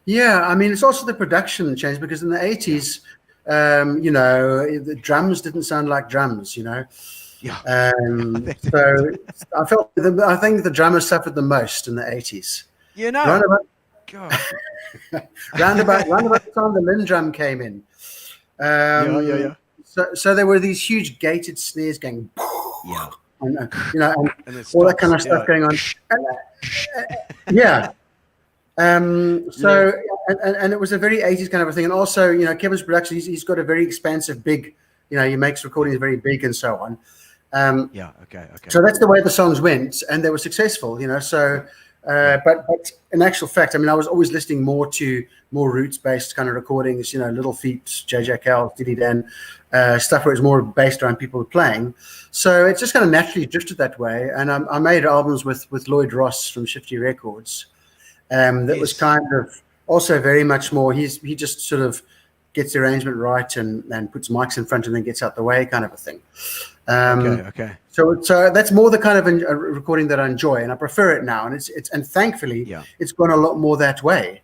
Yeah, I mean, it's also the production changed because in the 80s, you know, the drums didn't sound like drums, you know. Yeah. So I think the drummers suffered the most in the 80s. You know. Round about the time the Linn drum came in. Yeah. So there were these huge gated snares going, and you know, and all that kind of stuff going on. So it was a very 80s kind of a thing, and also, you know, Kevin's production. He's got a very expansive, big, you know, he makes recordings very big and so on. Okay. So that's the way the songs went, and they were successful, you know. So, but in actual fact, I mean, I was always listening more to more roots-based kind of recordings, you know, Little Feat, JJ Cale, Diddy Dan, stuff where it's more based around people playing. So it just kind of naturally drifted that way. And I made albums with Lloyd Ross from Shifty Records. That was kind of also very much more, he just sort of gets the arrangement right and puts mics in front and then gets out the way kind of a thing. Okay. So that's more the kind of a recording that I enjoy, and I prefer it now. And thankfully, it's gone a lot more that way,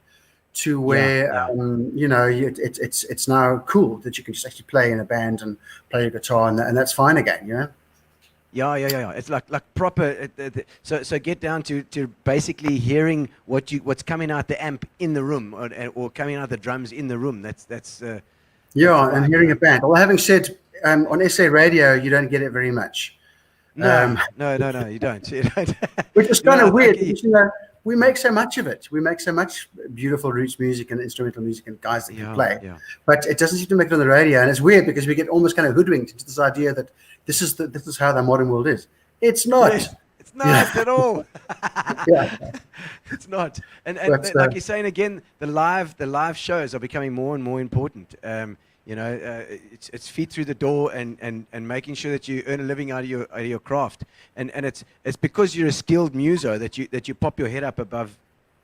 to where you know, it's now cool that you can just actually play in a band and play your guitar, and that's fine again, you know. Yeah. It's like proper. So get down to basically hearing what's coming out the amp in the room, or coming out the drums in the room. That's and hearing a band. Well, having said, on SA radio, you don't get it very much. No, you don't. Which is kind of weird, because, you know, we make so much of it. We make so much beautiful roots music and instrumental music and guys that can play. Yeah. But it doesn't seem to make it on the radio, and it's weird because we get almost kind of hoodwinked into this idea that this is how the modern world is. It's not. It's not at all. It's not. And like you're saying again, the live shows are becoming more and more important. You know, it's feet through the door and making sure that you earn a living out of your craft. And it's because you're a skilled muso that you pop your head up above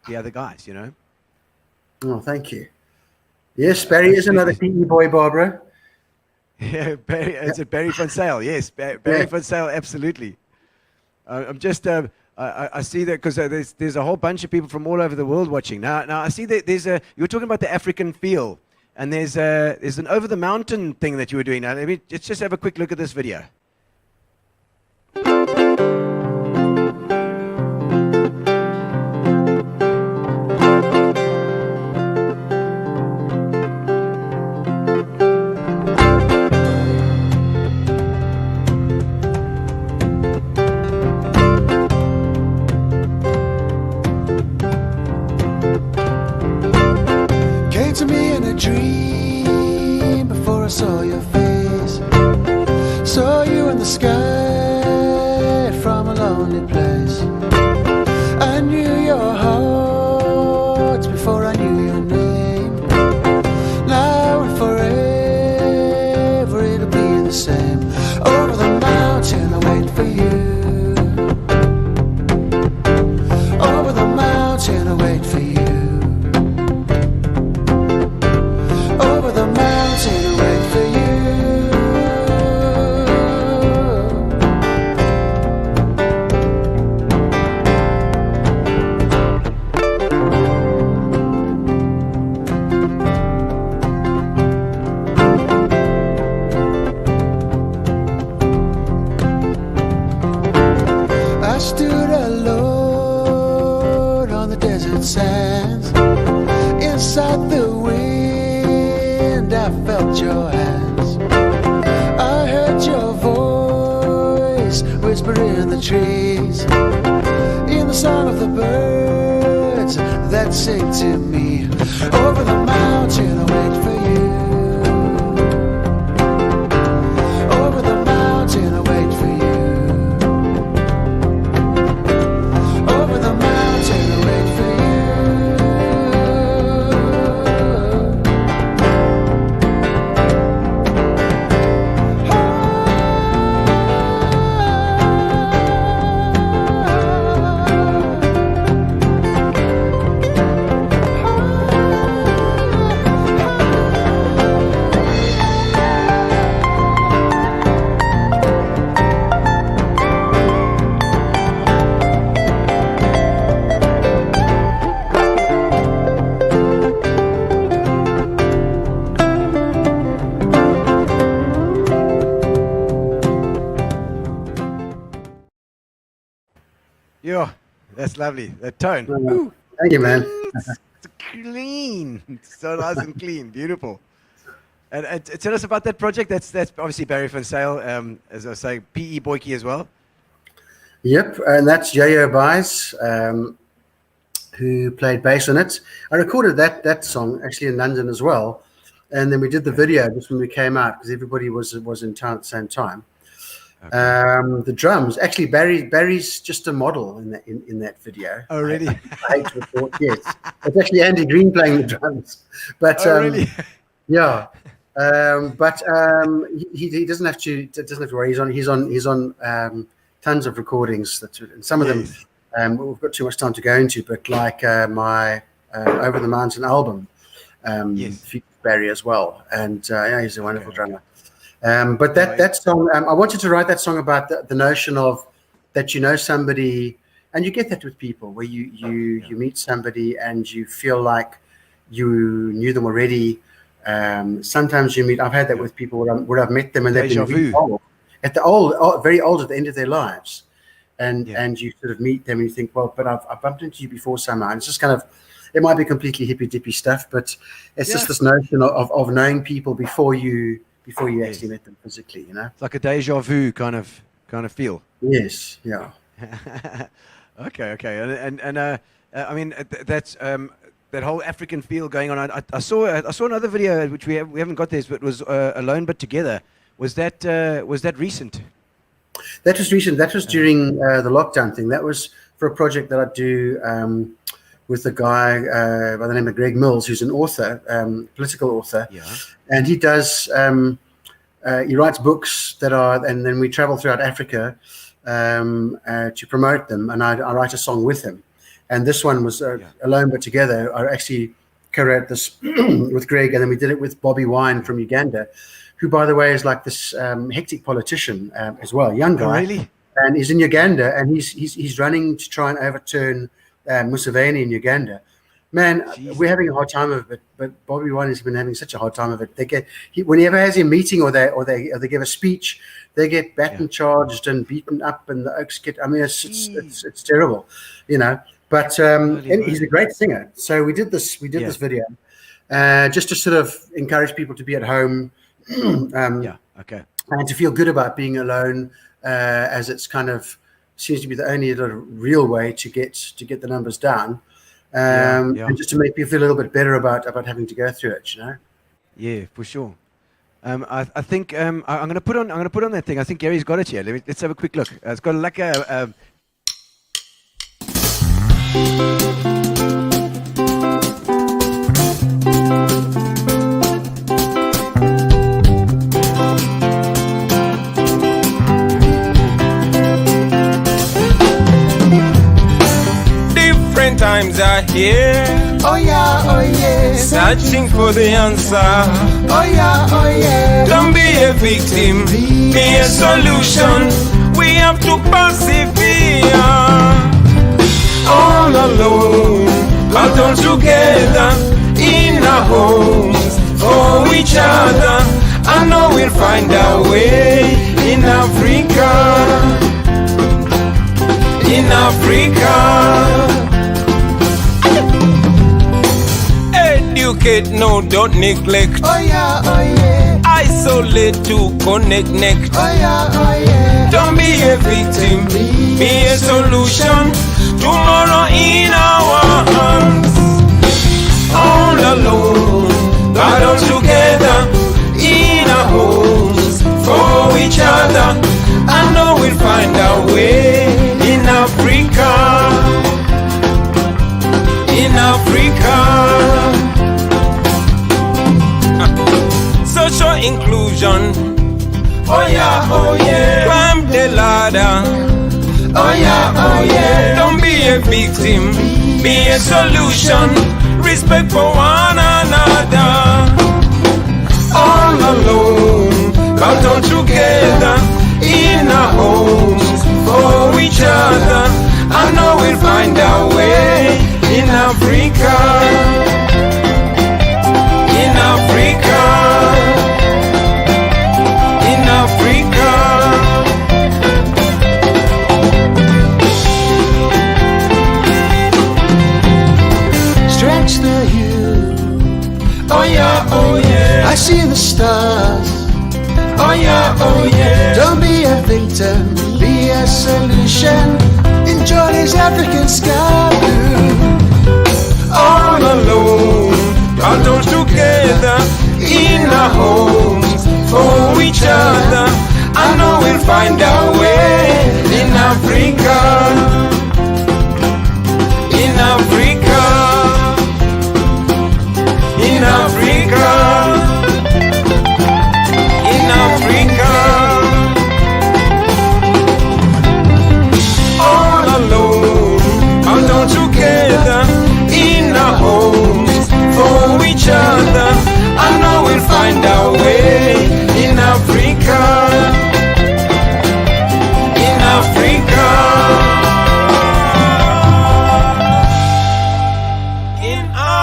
the other guys, you know. Oh, thank you. Yes, Barry is another PE boy, Barbara. Yeah, Barry. Is it Barry Van Zyl? Yes, Barry Van Zyl, absolutely. I'm just I see that because there's a whole bunch of people from all over the world watching. Now I see that you were talking about the African feel. And there's an over the mountain thing that you were doing. Now let's just have a quick look at this video. Came to me in a dream before I saw your face. Saw you in the sky from a lonely place. I knew your heart before I knew your name. Now and forever it'll be the same. Over the mountain I wait for you. Over the mountain I wait for you. Over the mountain I wait for you. I stood alone on the desert sands. Inside the wind I felt your hands. I heard your voice whisper in the trees, in the song of the birds that sing to me. Over the mountain I wait for you. Over the mountain I wait for you. Over the mountain I wait for you. Yo, that's lovely. That tone. Ooh, Thank you, man. it's clean. It's so nice and clean. Beautiful. And tell us about that project. That's obviously Barry Van Sale, as I say, PE Boykie as well. Yep, and that's Yayo Buys, who played bass on it. I recorded that song actually in London as well, and then we did the video just when we came out because everybody was in town at the same time. Okay. The drums, actually, Barry's just a model in that video. Oh, really? I hate to report, yes. It's actually Andy Green playing the drums, but really? yeah. He doesn't have to worry. He's on tons of recordings. And some of them we've got too much time to go into. But like my Over the Mountain album, features Barry as well, and he's a wonderful drummer. But that song, I wanted to write that song about the notion of that you know somebody, and you get that with people where you meet somebody and you feel like you knew them already. Sometimes you meet. I've had that with people where I've met them and they've been really old, very old at the end of their lives, and you sort of meet them and you think, well, but I've bumped into you before somehow. And it's just kind of, it might be completely hippy dippy stuff, but it's just this notion of knowing people before you actually met them physically. You know, It's like a deja vu kind of feel. yes, yeah. Okay. And I mean that's that whole African feel going on. I saw another video which we haven't got this, but it was Alone But Together. Was that recent? That was recent. That was during the lockdown thing. That was for a project that I do with a guy by the name of Greg Mills, who's an author, political author. Yeah. And he does. He writes books and then we travel throughout Africa to promote them. And I write a song with him. And this one was Alone But Together. I actually co-wrote this with Greg, and then we did it with Bobby Wine from Uganda, who, by the way, is like this hectic politician as well, young guy. Oh, really? And he's in Uganda, and he's running to try and overturn Museveni in Uganda. Man, we're having a hard time of it, but Bobby Wine has been having such a hard time of it. Whenever he has a meeting or they give a speech, they get baton charged and beaten up, and the Oaks get. I mean, it's terrible, you know. But he's a great singer. So we did this video just to sort of encourage people to be at home. And to feel good about being alone, as it's kind of seems to be the only real way to get the numbers down. Yeah. and just to make you feel a little bit better about having to go through it, you know. Yeah, for sure. I think I'm gonna put on that thing. I think Gary's got it here. Let's have a quick look. It's got like a Different times are here, Oh yeah, searching for the answer. oh yeah. Don't be a victim, be a solution. We have to persevere. All alone, but all together in our homes for each other. I know we'll find our way in Africa. In Africa. Educate, no, don't neglect. Oh yeah, Isolate to connect. oh yeah. Don't be a victim, be a solution. Tomorrow in our hands. All alone, but all together in our homes for each other. I know we'll find our way in Africa. In Africa. Social inclusion. Oh yeah. Climb the ladder. Oh yeah. Don't be a victim, be a solution. Respect for one another. All alone, but all together in our homes for each other. I know we'll find our way in Africa. In Africa. In Africa. Stretch the hue. Oh yeah. I see the stars. Oh yeah. Don't be a victim, be a solution. Enjoy this African sky blue. All alone, but all together in our homes for each other. I know we'll find our way in Africa. In Africa. In Africa. In Africa. All alone, and all together in our homes for each other. I know we'll find our way in Africa. In Africa. In Africa.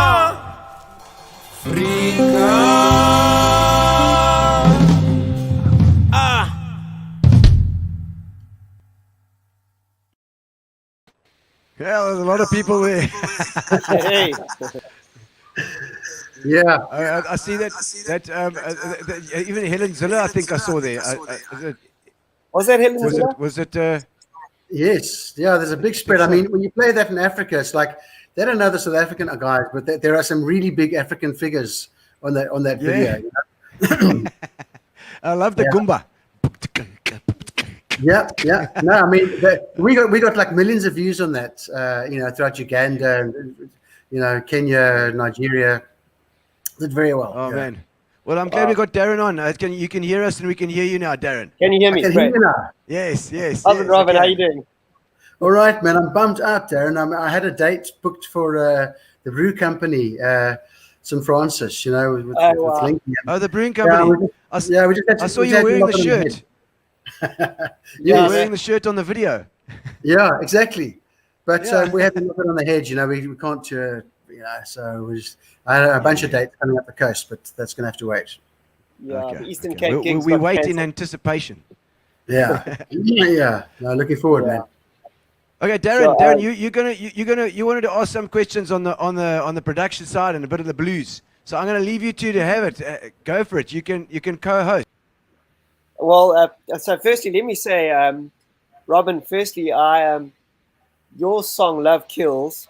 yeah. There's a lot of people there. Hey, Yeah. I see that even Helen Ziller, I think I saw there. was that Helen Ziller? Was it? Yes. Yeah. There's a big spread. I mean, when you play that in Africa, it's like they don't know the South African guys, but there are some really big African figures on that video. You know? I love the Goomba. Yeah. No, I mean, we got like millions of views on that. Throughout Uganda and Kenya, Nigeria. Did very well. Oh man. Well, I'm glad we got Darren on. You can hear us and we can hear you now, Darren. Can you hear me? I can hear Great. you now. Yes. Robin, yes, Robin, I how can. you doing? All right, man. I'm bummed out, Darren. I had a date booked for the brew company, St. Francis. With wow. Lincoln. Oh, the brewing company. we just had to, I saw we you had to wearing knock the on shirt. head. You were Yes. wearing the shirt on the video. Yeah, exactly. But Yeah. we had to knock it on the head. We can't. So I had a bunch of dates coming up the coast, but that's going to have to wait. Yeah, the Eastern Okay. Cape gigs We got wait in cancelled. anticipation. Yeah, yeah. No, looking forward, man. Okay, Darren. So, Darren, you wanted to ask some questions on the production side and a bit of the blues. So I'm going to leave you two to have it. Go for it. You can co-host. Well, so firstly, let me say, Robin, firstly, your song Love Kills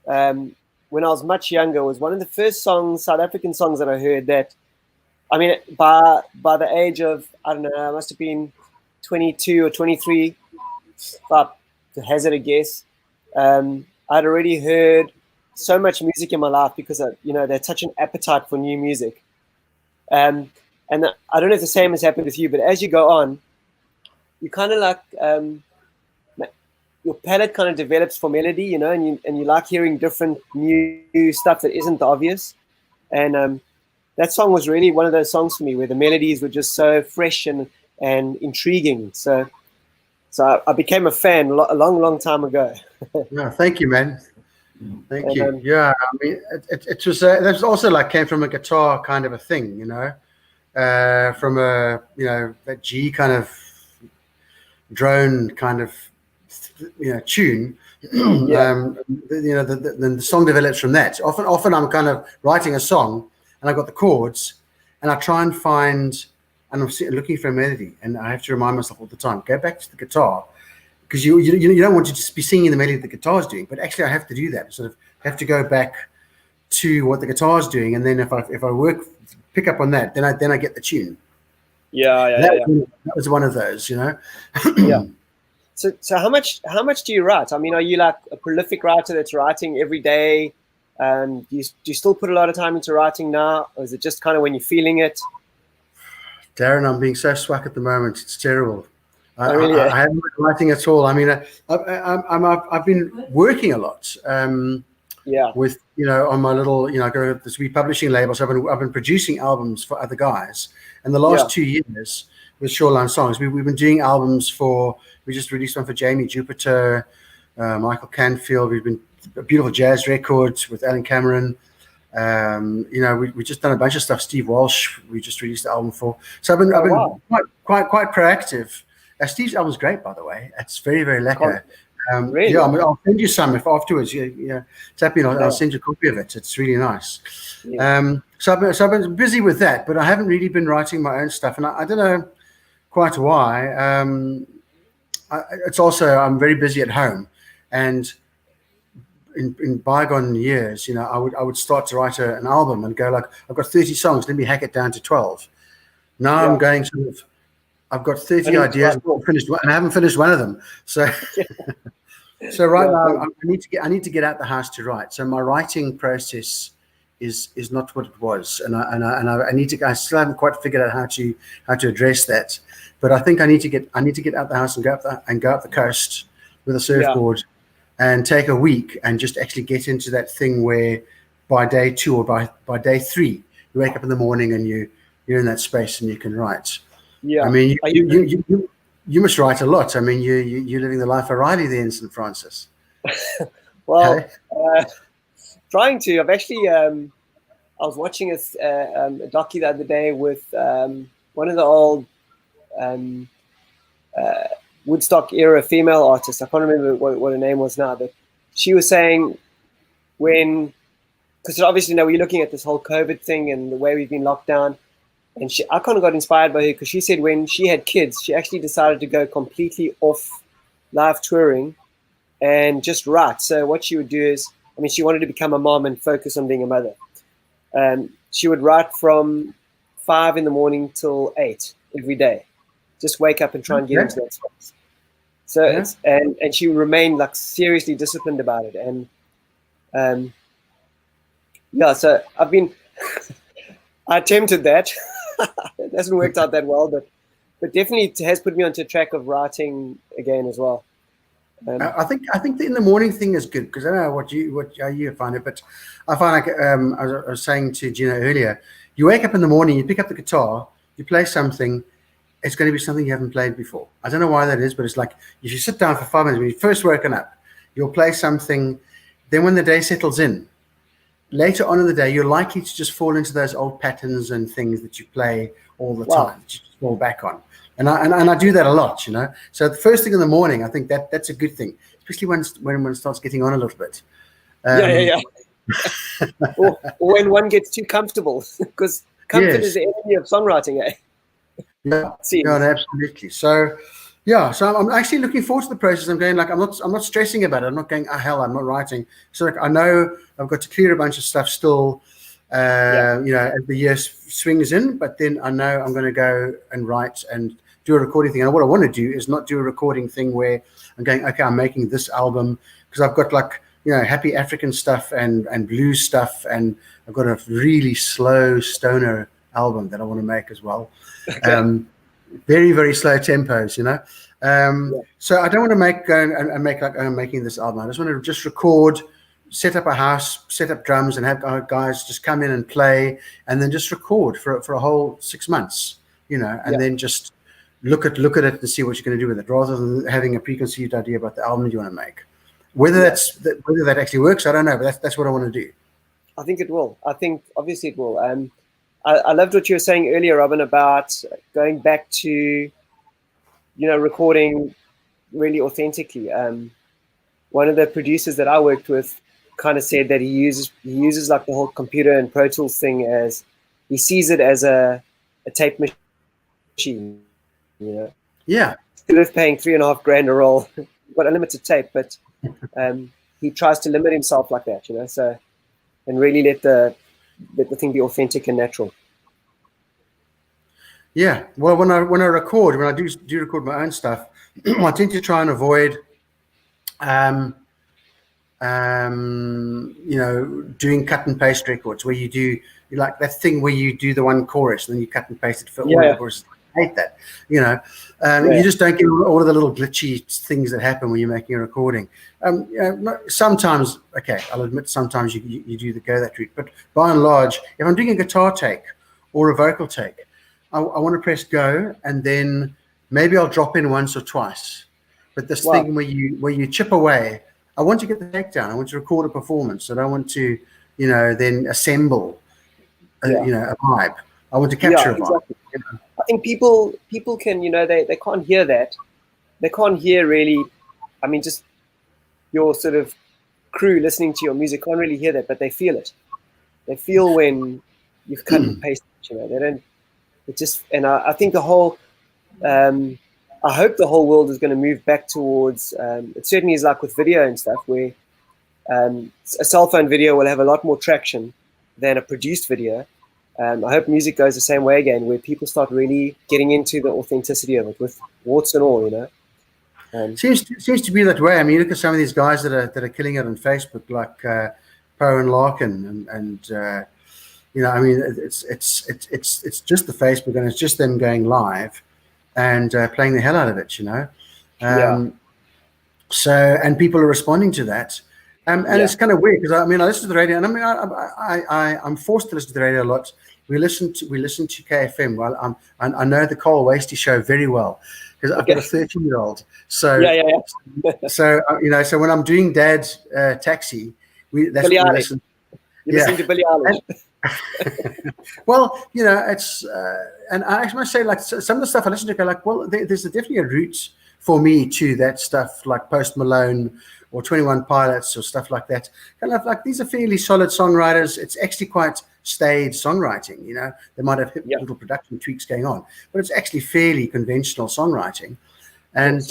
when I was much younger. It was one of the first songs, South African songs that I heard that, I mean, by the age of, I don't know, I must have been 22 or 23, but to hazard a guess, I'd already heard so much music in my life because, there's such an appetite for new music. And I don't know if the same has happened with you, but as you go on, you kind of like, your palate kind of develops for melody, and you like hearing different new stuff that isn't obvious. And that song was really one of those songs for me where the melodies were just so fresh and intriguing. So I became a fan a long time ago. Yeah, thank you, man. Thank you. Yeah, I mean, it was there's also like came from a guitar kind of a thing, from a that G kind of drone kind of tune. The song develops from that. Often I'm kind of writing a song and I've got the chords and I try and find, and I'm looking for a melody, and I have to remind myself all the time, go back to the guitar, because you don't want to just be singing the melody the guitar is doing, but actually I have to do that. Sort of have to go back to what the guitar is doing, and then if I pick up on that, then I get the tune. That was one of those, Yeah. So how much do you write? I mean, are you like a prolific writer that's writing every day? Do you still put a lot of time into writing now, or is it just kind of when you're feeling it? Darren, I'm being so swag at the moment. It's terrible. I haven't been writing at all. I mean, I've been working a lot. With on my little I go to this republishing label. So I've been producing albums for other guys. And the last 2 years with Shoreline Songs, we've been doing albums for. We just released one for Jamie Jupiter, Michael Canfield. We've been beautiful jazz records with Alan Cameron. We just done a bunch of stuff. Steve Walsh, we just released the album for. So I've been quite proactive. Steve's album's great, by the way. It's very, very lacquer. Really? Yeah, I'll send you some if afterwards. Tap in. I'll send you a copy of it. It's really nice. Yeah. So I've been busy with that, but I haven't really been writing my own stuff, and I don't know quite why. It's also I'm very busy at home, and in bygone years, I would start to write an album and go like, I've got 30 songs, let me hack it down to 12. Now I'm going I've got 30 ideas and I haven't finished one of them. So so right now I need to get out the house to write. So my writing process is not what it was, and I still haven't quite figured out how to address that. But I think I need to get out the house and go up the coast with a surfboard and take a week and just actually get into that thing where by day 2 or by day 3 you wake up in the morning and you're in that space and you can write. I mean, you must write a lot. I mean, you're living the life of Riley there in St. Francis. Well, trying to. I've actually I was watching a docu the other day with one of the old Woodstock era female artists. I can't remember what her name was now, but she was saying because obviously now we're looking at this whole COVID thing and the way we've been locked down, and I kind of got inspired by her because she said when she had kids, she actually decided to go completely off live touring and just write. So what she would do is, I mean, she wanted to become a mom and focus on being a mother. She would write from 5 a.m. till 8 every day. Just wake up and try and get into that space. So it's and she remained like seriously disciplined about it. And so I've been I attempted that. It hasn't worked out that well, but definitely it has put me onto a track of writing again as well. I think the in the morning thing is good because I don't know how you find it, but I find like I was saying to Gino earlier, you wake up in the morning, you pick up the guitar, you play something. It's going to be something you haven't played before. I don't know why that is, but it's like if you sit down for 5 minutes when you first woken up, you'll play something. Then when the day settles in, later on in the day, you're likely to just fall into those old patterns and things that you play all the time, that you just fall back on. And I do that a lot, So the first thing in the morning, I think that's a good thing, especially when it starts getting on a little bit. Or when one gets too comfortable, because comfort is the enemy of songwriting, eh? Yeah, no, absolutely. So Yeah, so I'm actually looking forward to the process. I'm going like I'm not stressing about it. I'm not going, oh hell, I'm not writing. So like I know I've got to clear a bunch of stuff still, you know, as the year swings in. But then I know I'm going to go and write and do a recording thing. And what I want to do is not do a recording thing where I'm going, okay, I'm making this album because I've got like, you know, happy African stuff and blues stuff, and I've got a really slow stoner album that I want to make as well. Okay. Very, very slow tempos, you know. So I don't want to make make like I'm making this album. I just want to just record, set up a house, set up drums, and have guys just come in and play, and then just record for a whole 6 months, you know, and then just look at it and see what you're going to do with it, rather than having a preconceived idea about the album you want to make. Whether whether that actually works, I don't know, but that's what I want to do. I think it will. I think obviously it will. I loved what you were saying earlier, Robin, about going back to, you know, recording really authentically. One of the producers that I worked with kind of said that he uses like the whole computer and Pro Tools thing as, he sees it as a tape machine, you know. Yeah. Instead of paying $3,500 a roll, got unlimited tape, but he tries to limit himself like that, you know. So, and really let the thing be authentic and natural. Yeah, well, when I record, when I do record my own stuff, I tend to try and avoid, you know, doing cut and paste records where you like that thing where you do the one chorus and then you cut and paste it for all the choruses. I hate that, you know. You just don't get all of the little glitchy things that happen when you're making a recording. You know, sometimes, okay, I'll admit sometimes you do go that route, but by and large, if I'm doing a guitar take or a vocal take, I want to press go, and then maybe I'll drop in once or twice. But this thing where you chip away, I want to get the take down. I want to record a performance. I don't want to, you know, then assemble, you know, a vibe. I want to capture a vibe. Exactly. You know? I think people can, you know, they can't hear that. They can't hear really. I mean, just your sort of crew listening to your music can't really hear that, but they feel it. They feel when you've cut and pasted. You know, they don't. It just, and I think the whole, I hope the whole world is going to move back towards, it certainly is like with video and stuff, where a cell phone video will have a lot more traction than a produced video. I hope music goes the same way again, where people start really getting into the authenticity of it with warts and all, you know. Seems to be that way. I mean, look at some of these guys that are killing it on Facebook, like Poe and Larkin, and you know, I mean, it's just the Facebook, and it's just them going live and playing the hell out of it, you know. So, and people are responding to that, and it's kind of weird because I mean, I listen to the radio, and I mean, I'm forced to listen to the radio a lot. We listen to KFM. Well, I know the Carl Wasty show very well because I've got a 13-year-old. So so you know, so when I'm doing Dad's taxi, that's what we listen. You listen to Billie Eilish. Well, you know, it's and I must say, like, some of the stuff I listen to, go like, well, there's definitely a route for me to that stuff, like Post Malone or 21 Pilots or stuff like that. Kind of like, these are fairly solid songwriters. It's actually quite staid songwriting, you know. They might have little production tweaks going on, but it's actually fairly conventional songwriting, and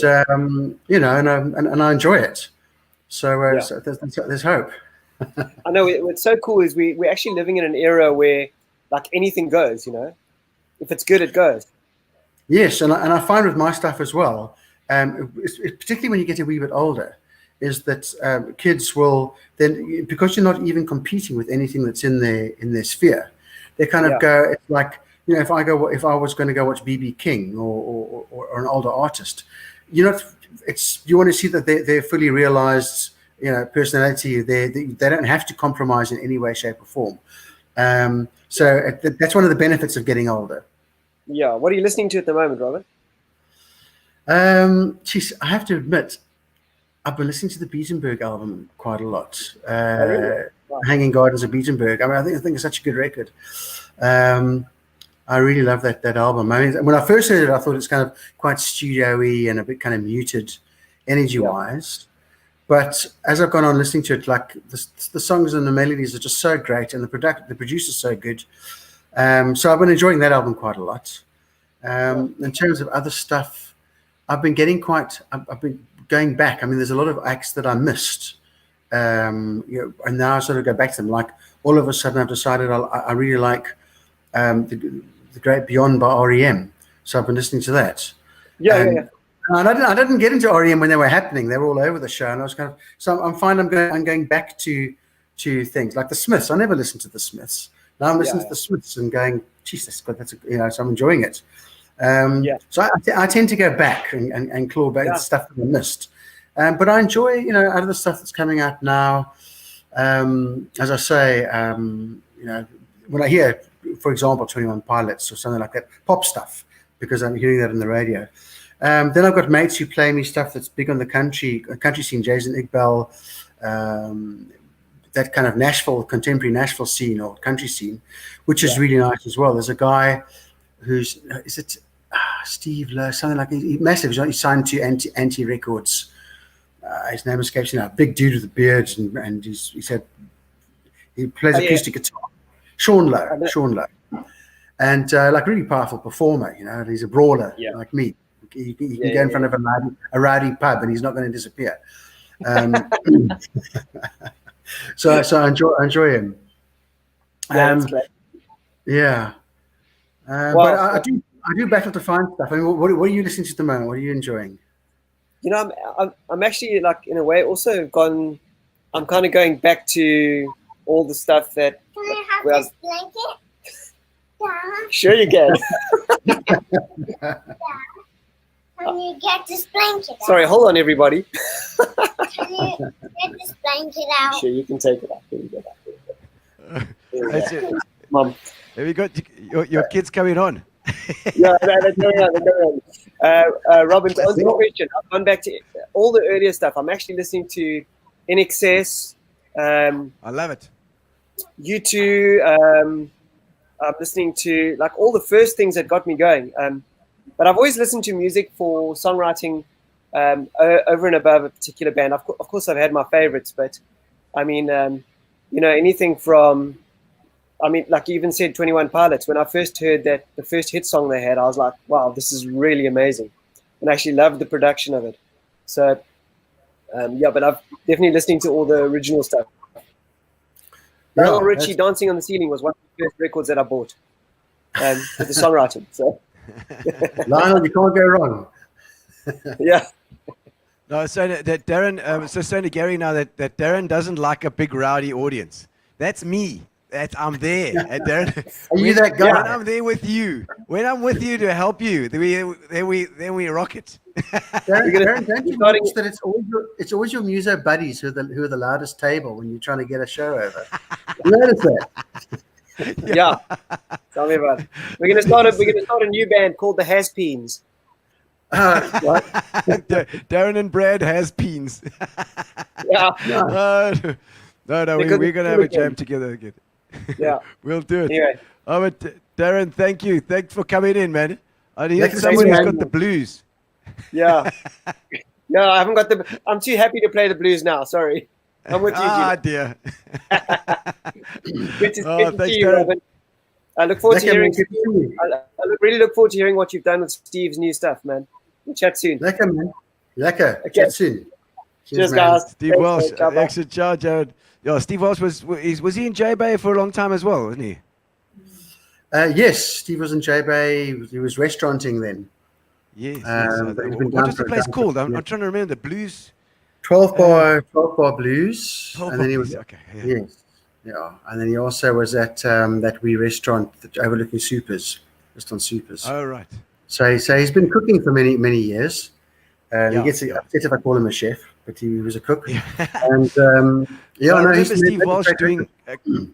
you know, and I enjoy it. So, so there's hope. I know what's so cool is we're actually living in an era where like anything goes, you know. If it's good, it goes. Yes, and I find with my stuff as well, particularly when you get a wee bit older, is that kids will then, because you're not even competing with anything that's in their sphere, they kind of go, it's like, you know, if I was going to go watch BB King or an older artist, you know, you want to see that they're fully realized, you know, personality. They don't have to compromise in any way, shape, or form. So that's one of the benefits of getting older. Yeah. What are you listening to at the moment, Robin? Geez, I have to admit, I've been listening to the Beatenberg album quite a lot. Really? Wow. Hanging Gardens of Beatenberg. I mean, I think it's such a good record. I really love that album. I mean, when I first heard it, I thought it's kind of quite studio-y and a bit kind of muted energy-wise. But as I've gone on listening to it, like the songs and the melodies are just so great, and the producer's so good. So I've been enjoying that album quite a lot. In terms of other stuff, I've been getting quite. I've been going back. I mean, there's a lot of acts that I missed, and now I sort of go back to them. Like all of a sudden, I've decided I really like the Great Beyond by REM. So I've been listening to that. Yeah. And I didn't get into REM when they were happening. They were all over the show, and I was I'm going back to things like the Smiths. I never listened to the Smiths. Now I'm listening to the Smiths and going, geez, so I'm enjoying it. So I tend to go back and claw back at stuff that I missed. But I enjoy, out of the stuff that's coming out now. As I say, when I hear, for example, 21 Pilots or something like that, pop stuff, because I'm hearing that on the radio. Then I've got mates who play me stuff that's big on the country scene, Jason Iqbal, that kind of contemporary Nashville scene or country scene, which is really nice as well. There's a guy who's, is it Steve Lowe, something like he's massive. He's signed to Anti Records. His name escapes me now. Big dude with a beard, and he said he plays acoustic guitar. Sean Lowe. And like really powerful performer, he's a brawler like me. He can go in front of a rowdy pub and he's not going to disappear. So I enjoy him. But I do battle to find stuff. I mean, what are you listening to at the moment? What are you enjoying? I'm actually, like, in a way also I'm kind of going back to all the stuff that. Can I have this blanket? Dad? Sure you can. Can you get this blanket out? Sorry, hold on, everybody. Can you get this blanket out? Sure, you can take it out. Here you go. That's it. Mom. Have you got your kids coming on? Yeah, they're going on. Robin, to answer your question, I've gone back to all the earlier stuff. I'm actually listening to NXS. I love it. U2. I'm listening to like all the first things that got me going. But I've always listened to music for songwriting over and above a particular band. Of course, I've had my favorites, but I mean, anything from, like you even said, 21 Pilots. When I first heard that, the first hit song they had, I was like, wow, this is really amazing. And I actually loved the production of it. So, but I'm definitely listening to all the original stuff. Lionel Richie, Dancing on the Ceiling was one of the first records that I bought with the songwriting. So. Lionel, you can't go wrong. Yeah. No, I was saying that Darren, saying to Gary now that Darren doesn't like a big rowdy audience. That's me. I'm there. Darren, Are you that guy? When I'm there with you, when I'm with you to help you, then we rock it. Darren, don't you notice that it's always your muso buddies who are the loudest table when you're trying to get a show over? You notice that? Yeah. Tell me about it. We're gonna start a new band called the Has-Peens. Darren and Brad Has-Peens. Yeah. No, we're gonna have a jam together again. Yeah. We'll do it. Anyway. Oh, but Darren, thank you. Thanks for coming in, man. I hear someone who's got the blues. Yeah. No, I haven't got I'm too happy to play the blues now. Sorry. I'm with you, Gino. Dear. Good to Thanks, see you, Darren. Robin. I look forward to hearing. Really look forward to hearing what you've done with Steve's new stuff, man. We'll chat soon. Lekker, man. Lekker. Okay. Chat soon. Cheers, guys. Steve Walsh. Excellent job, Jared. Yeah, Steve Walsh was he in J-Bay for a long time as well, wasn't he? Yes, Steve was in J-Bay. He was restauranting then. Yes. What is the place called? I'm trying to remember. The Blues. 12 Bar Blues. 12 and then he Blues, was okay. Yeah. Yes. Yeah. And then he also was at that wee restaurant overlooking Supers. Restaurant Supers. Oh, right. So he's been cooking for many, many years. He gets upset if I call him a chef, but he was a cook. Yeah. And I remember Steve Walsh doing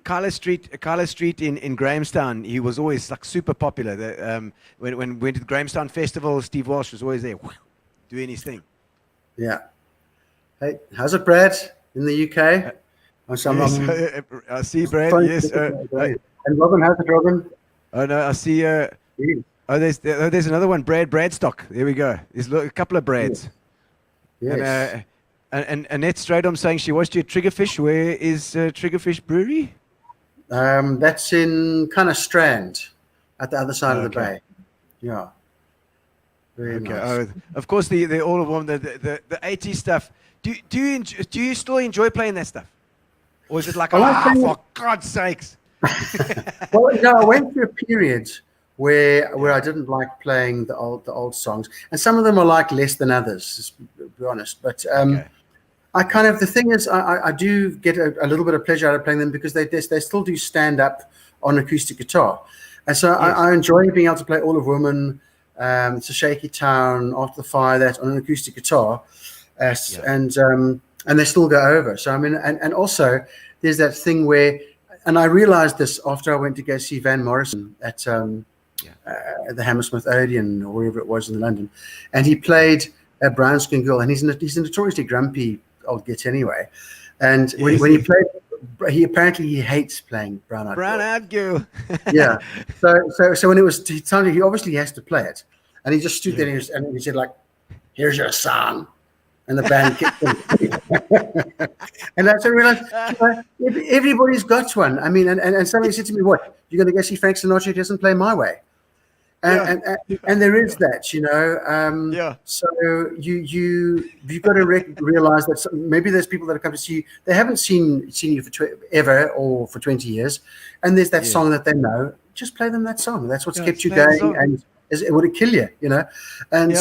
Carla Street in Grahamstown. He was always like super popular. When we went to the Grahamstown Festival, Steve Walsh was always there doing his thing. Yeah. Hey, how's it, Brad, in the UK? I see Brad. Yes. And Robin, how's it, Robin? Oh no, I see. There's another one, Brad Bradstock. There we go. There's a couple of Brads. Yes. And Annette Stradom saying she watched you at Triggerfish. Where is Triggerfish Brewery? That's in kind of Strand, at the other side of the bay. Yeah. Very Okay. nice. Of course, the all of them, the 80s stuff. Do you still enjoy playing that stuff, or is it like, I like playing for God's sakes? Well, I went through a period where I didn't like playing the old songs, and some of them I like less than others, to be honest. But I kind of, the thing is, I do get a little bit of pleasure out of playing them because they still do stand up on acoustic guitar, and so I enjoy being able to play All of Woman, It's a Shaky Town, After the Fire, that on an acoustic guitar, and they still go over. So I mean, and also there's that thing where. And I realized this after I went to go see Van Morrison at the Hammersmith Odeon or wherever it was in London, and he played a Brown Skin Girl, and he's a notoriously grumpy old git anyway. And when he played, he apparently hates playing Brown Eyed Girl. Yeah. So when it was time, he obviously has to play it, and he just stood there and he said like, "Here's your song." And the band kicked in. And that's when I realized everybody's got one. I mean, and somebody said to me, "What, you're going to go see Frank Sinatra? He doesn't play my way." And there is that, you know. So you've got to realize that maybe there's people that have come to see you. They haven't seen you for ever or for 20 years, and there's that song that they know. Just play them that song. That's what's kept you going, and it would kill you, you know. And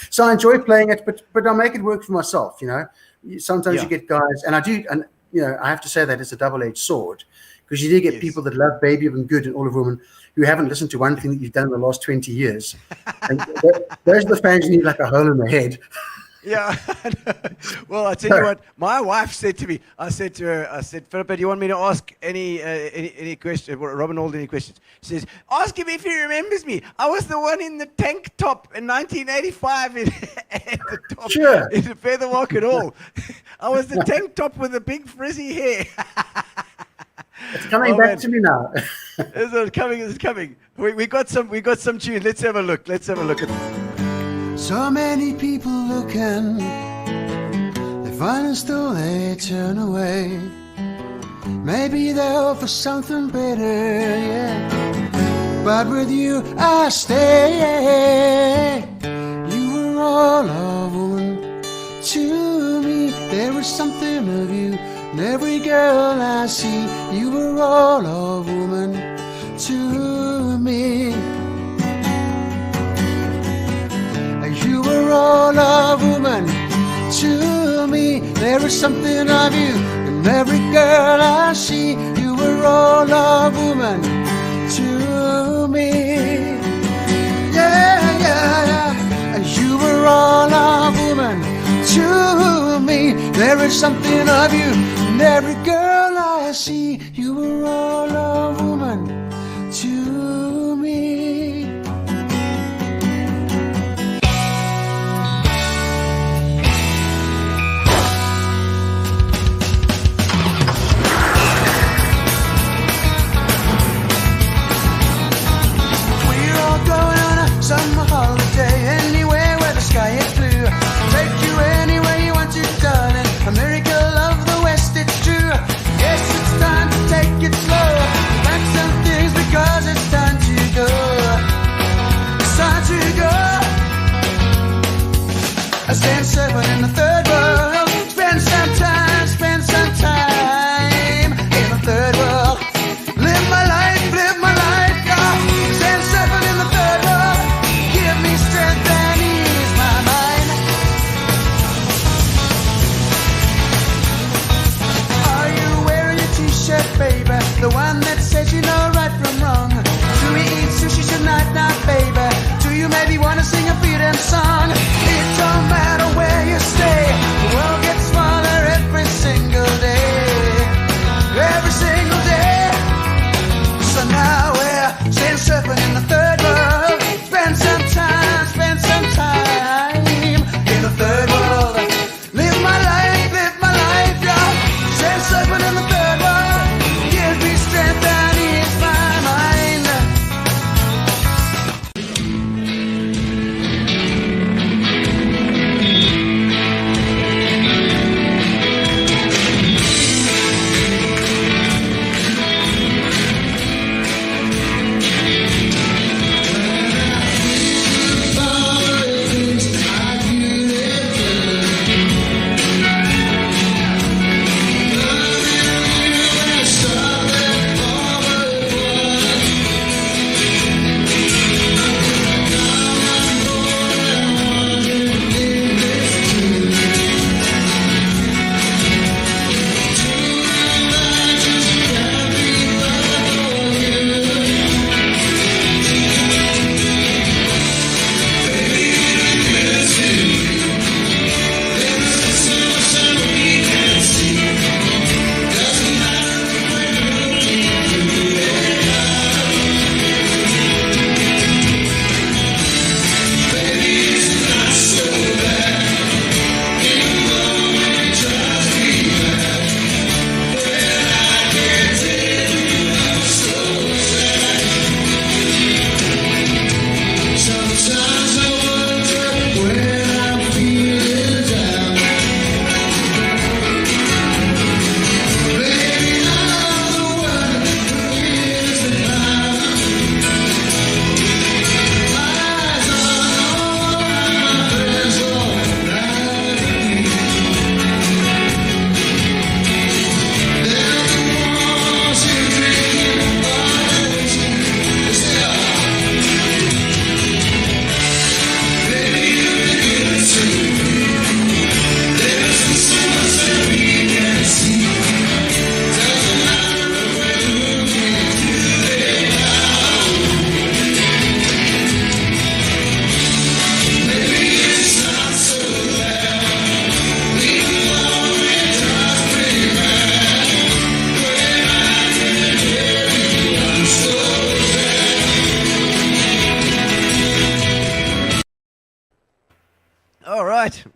so I enjoy playing it, but I make it work for myself, you know. Sometimes you get guys, and I do, and you know, I have to say that it's a double-edged sword, because you do get people that love Baby and Good and All of Women who haven't listened to one thing that you've done in the last 20 years. And those are the fans who need like a hole in the head. Yeah. Well, I tell you what, my wife said to me, I said to her, Philippa, do you want me to ask any question, Robin Auld, any questions? She says, ask him if he remembers me. I was the one in the tank top in 1985 at the top in the Feather Market Hall. I was the tank top with the big frizzy hair. It's coming back to me now. It's coming. We got some tunes. Let's have a look at them. So many people looking, they find us still they turn away. Maybe they're for something better, yeah. But with you I stay. You were all a woman to me. There was something of you in every girl I see. You were all a woman to me. You were all a woman to me. There is something of you in every girl I see. You were all a woman to me. Yeah. And you were all a woman to me. There is something of you in every girl I see. You were all a woman to me. Summer holiday, anywhere where the sky is blue. Take you anywhere you want to, darling. A miracle of the West, it's true. Yes, it's time to take it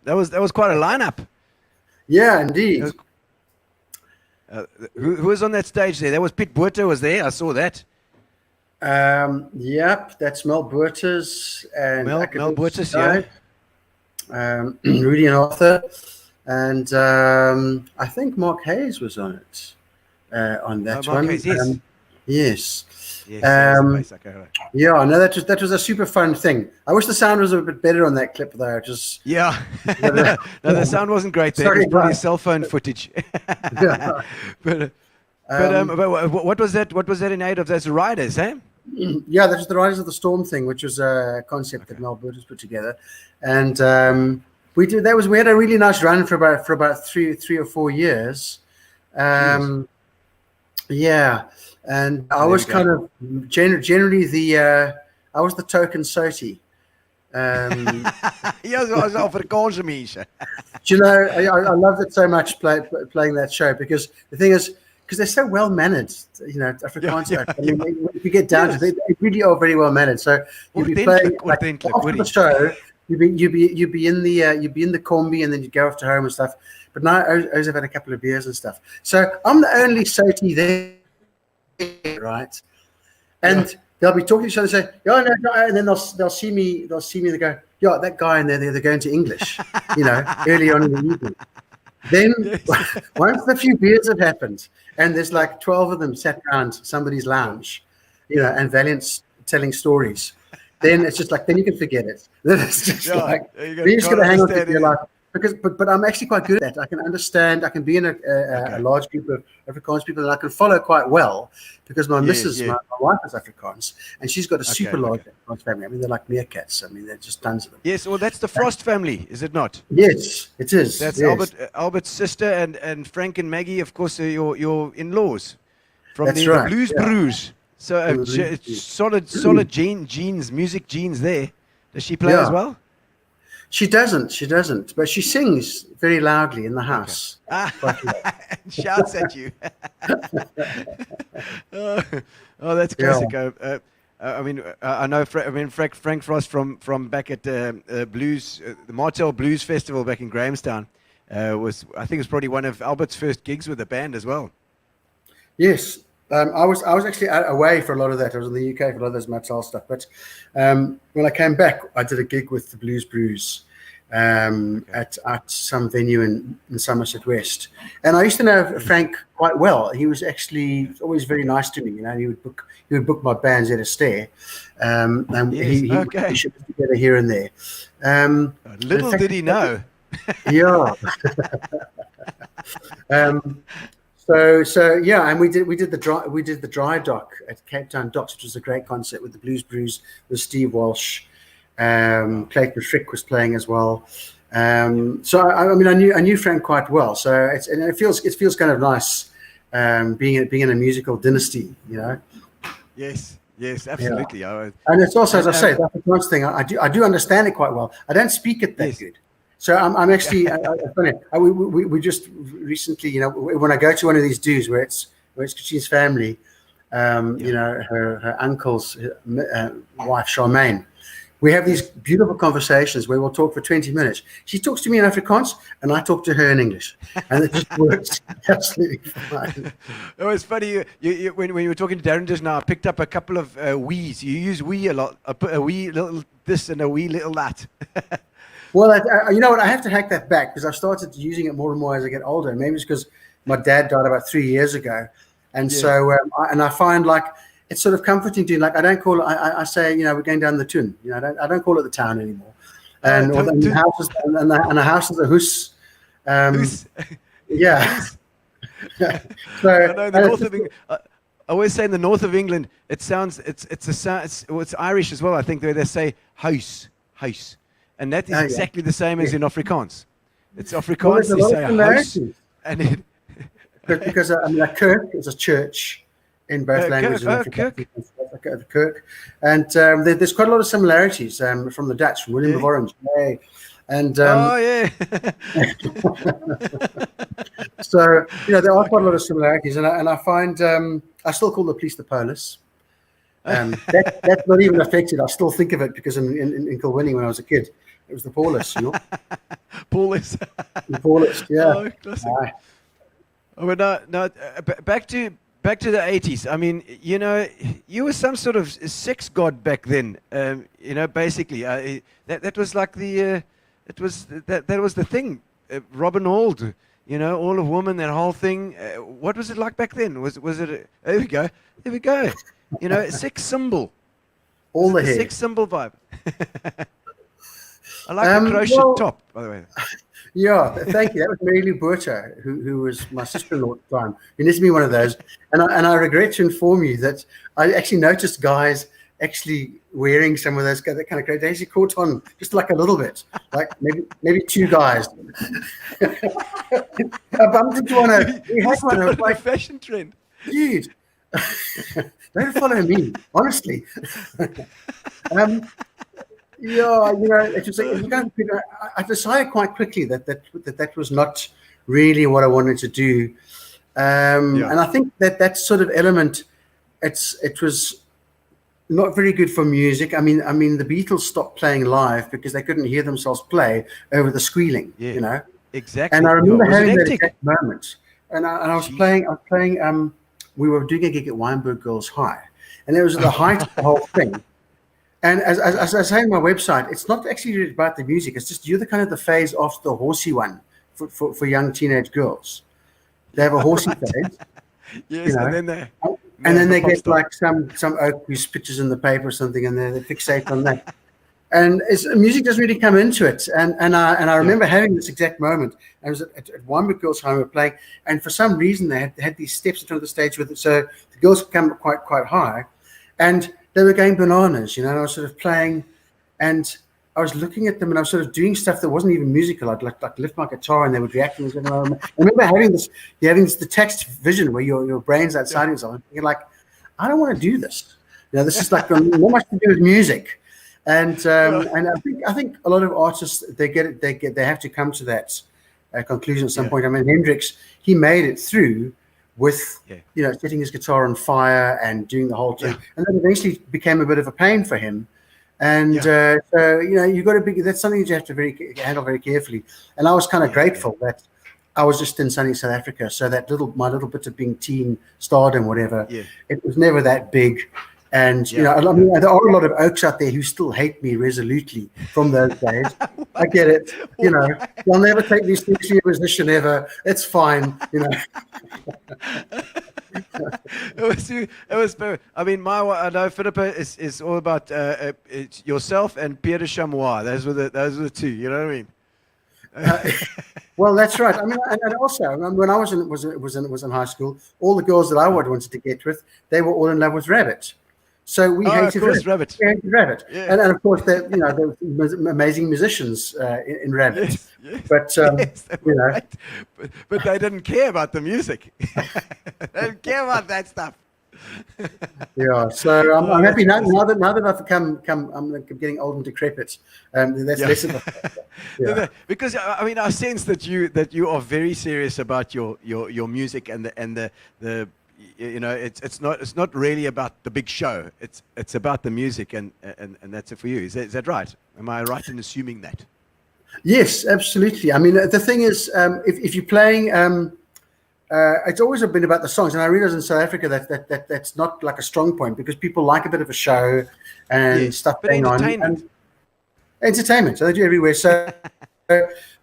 That was quite a lineup. Yeah, indeed. Who was on that stage there? That was Piet Botha was there. I saw that. Yep, that's Mel Botha's and Mel Botha's, yeah. Rudy and Arthur, and I think Mark Hayes was on it. On that Mark one. Hayes, yes. Yes. Yes, that was a place, okay. Yeah, no, that was a super fun thing. I wish the sound was a bit better on that clip though. Yeah. No, the sound wasn't great there. Sorry, it was probably Brian. cell phone footage. Yeah. but what was that? What was that in aid of? Those riders, eh? Yeah, that was the Riders of the Storm thing, which was a concept that Mel Botha's put together, and we had a really nice run for about three or 4 years. Yeah, and I was kind of generally I was the token Soti. Ja, zoals Afrikaanse mense. Do you know, I loved it so much playing that show because the thing is, because they're so well mannered, you know, Afrikaans. Yeah, I mean, if you get down to it, they really are very well mannered. So you'd be playing after the show. You'd be in the combi, and then you'd go off to home and stuff. But now I've had a couple of beers and stuff. So I'm the only Soti there, right? And they'll be talking to each other and say, "Yeah, no," and then they'll see me. They go, "Yeah, that guy in there. They're going to English," you know, early on in the evening. Then once the few beers have happened, and there's like 12 of them sat around somebody's lounge, you know, and Valiant's telling stories, then it's just like, then you can forget it. Then it's just like, you're just going to hang on to your life. But I'm actually quite good at that. I can understand. I can be in a large group of Afrikaans people, and I can follow quite well because my missus, my wife is Afrikaans, and she's got a super large Afrikaans family. I mean, they're like meerkats. I mean, they're just tons of them. Yes, well, that's the Frost family, is it not? Yes, it is. That's Albert's sister, and Frank and Maggie, of course, are your in-laws from the Blues Brews. So solid genes, music genes there. Does she play as well? She doesn't, but she sings very loudly in the house. Shouts at you. Oh, that's classic. Yeah. I know. Frank Frost from back at Blues, the Martel Blues Festival back in Grahamstown, I think it was probably one of Albert's first gigs with the band as well. Yes. I was actually away for a lot of that. I was in the UK for a lot of those Martel stuff. But when I came back, I did a gig with the Blues Brews at some venue in Somerset West. And I used to know Frank quite well. He was actually always very nice to me. You know, he would book my bands at a stare. And he should put together here and there. Little did he know. Yeah. So yeah, and we did the dry dock at Cape Town Docks, which was a great concert with the Blues Brews, with Steve Walsh, Clayton Frick was playing as well. So I knew Frank quite well. So it feels kind of nice being in a musical dynasty, you know. Yes, absolutely. Yeah. And it's also, as I say, the Afrikaans thing. I do understand it quite well. I don't speak it that good. So I'm actually funny. We just recently, you know, when I go to one of these dues where it's Kachine's family, you know, her uncle's wife Charmaine, we have these beautiful conversations where we'll talk for 20 minutes. She talks to me in Afrikaans and I talk to her in English, and it just works absolutely fine. It was funny when you were talking to Darren just now. I picked up a couple of wees. You use wee a lot. A wee little this and a wee little that. Well, you know what? I have to hack that back because I've started using it more and more as I get older. Maybe it's because my dad died about 3 years ago, and so I find like it's sort of comforting to like I don't call it. I say, you know, we're going down the Tun. You know, I don't call it the town anymore. And the house is and the house is a house. Yeah. So I know the north of England. I always say in the north of England, it sounds it's Irish as well. I think they say house. And that is exactly the same as in Afrikaans. It's Afrikaans, they say house. And because a kirk is a church in both languages. Kirk. And there's quite a lot of similarities from the Dutch, from William of Orange. And so, you know, there are quite a lot of similarities. And I find I still call the police the police. That's not even affected. I still think of it because in Kilwinning when I was a kid. It was the Paulus, you know. Paulus. The Paulus, yeah. Oh, classic. Aye. Oh, but back to the 80s. I mean, you know, you were some sort of sex god back then. You know, basically, that was like the that was the thing. Robin Auld, you know, all of woman, that whole thing. What was it like back then? Was it? There we go. You know, sex symbol. All the The hair. sex symbol vibe. I like the crochet top, by the way. Yeah, thank you. That was Mary Lou Berta, who was my sister-in-law at the time. Who needs to be one of those. And I regret to inform you that I actually noticed guys actually wearing some of those that kind of clothes. They actually caught on just like a little bit, like maybe 2 guys. I bumped into one. We had one. I was Started a like, fashion trend. dude, don't follow me, honestly. Yeah, you know, it was like, I decided quite quickly that was not really what I wanted to do, and I think that sort of element, it was not very good for music. I mean, the Beatles stopped playing live because they couldn't hear themselves play over the squealing. Yeah, you know, exactly. and I remember Was it having that hectic? exact moment, and I was playing. We were doing a gig at Weinberg Girls High, and it was at the height of the whole thing. And as I say on my website, it's not actually about the music. It's just you're the kind of the phase after the horsey one for young teenage girls. They have a horsey phase. Yes, you know, and then they pop get star. like some oak whose pictures in the paper or something, and they fixate on that. And music doesn't really come into it. And I remember having this exact moment. I was at Weinberg Girls Home, we were playing, and for some reason they had these steps in front of the stage with it, so the girls could come quite high, and they were going bananas, you know. And I was sort of playing, and I was looking at them, and I was sort of doing stuff that wasn't even musical. I'd like lift my guitar, and they would react. And I remember having this detached vision where your brain's outside yourself. And you're like, I don't want to do this. You know, this is like not much to do with music. And I think a lot of artists they have to come to that conclusion at some point. I mean, Hendrix, he made it through with you know, setting his guitar on fire and doing the whole thing, and then eventually became a bit of a pain for him. And so you know, you've got to be, that's something that you have to handle very carefully. And I was kind of grateful that I was just in sunny South Africa, so that my little bit of being teen stardom, whatever, it was never that big. And you know, I mean, there are a lot of oaks out there who still hate me resolutely from those days. I get it. You know, they'll never take me seriously a musician ever. It's fine. You know. It was very, I mean, I know Philippa is all about it's yourself and Pierre de Chamois. Those were the two. You know what I mean? Well, that's right. I mean, and also when I was in high school, all the girls that I wanted to get with, they were all in love with Rabbit. So we hated Rabbit. We hated Rabbit. Yeah. And of course, there were amazing musicians in Rabbit. Yes. But you know, right. But they didn't care about the music. They didn't care about that stuff. yeah. So I'm happy now that I've I'm getting old and decrepit. That's less of a Because I mean, I sense that you are very serious about your music and the you know, it's not really about the big show. It's about the music and that's it for you. Is that right? Am I right in assuming that? Yes, absolutely. I mean, the thing is, if you're playing, it's always been about the songs, and I realize in South Africa that's not like a strong point because people like a bit of a show and stuff going on. And entertainment, so they do everywhere. So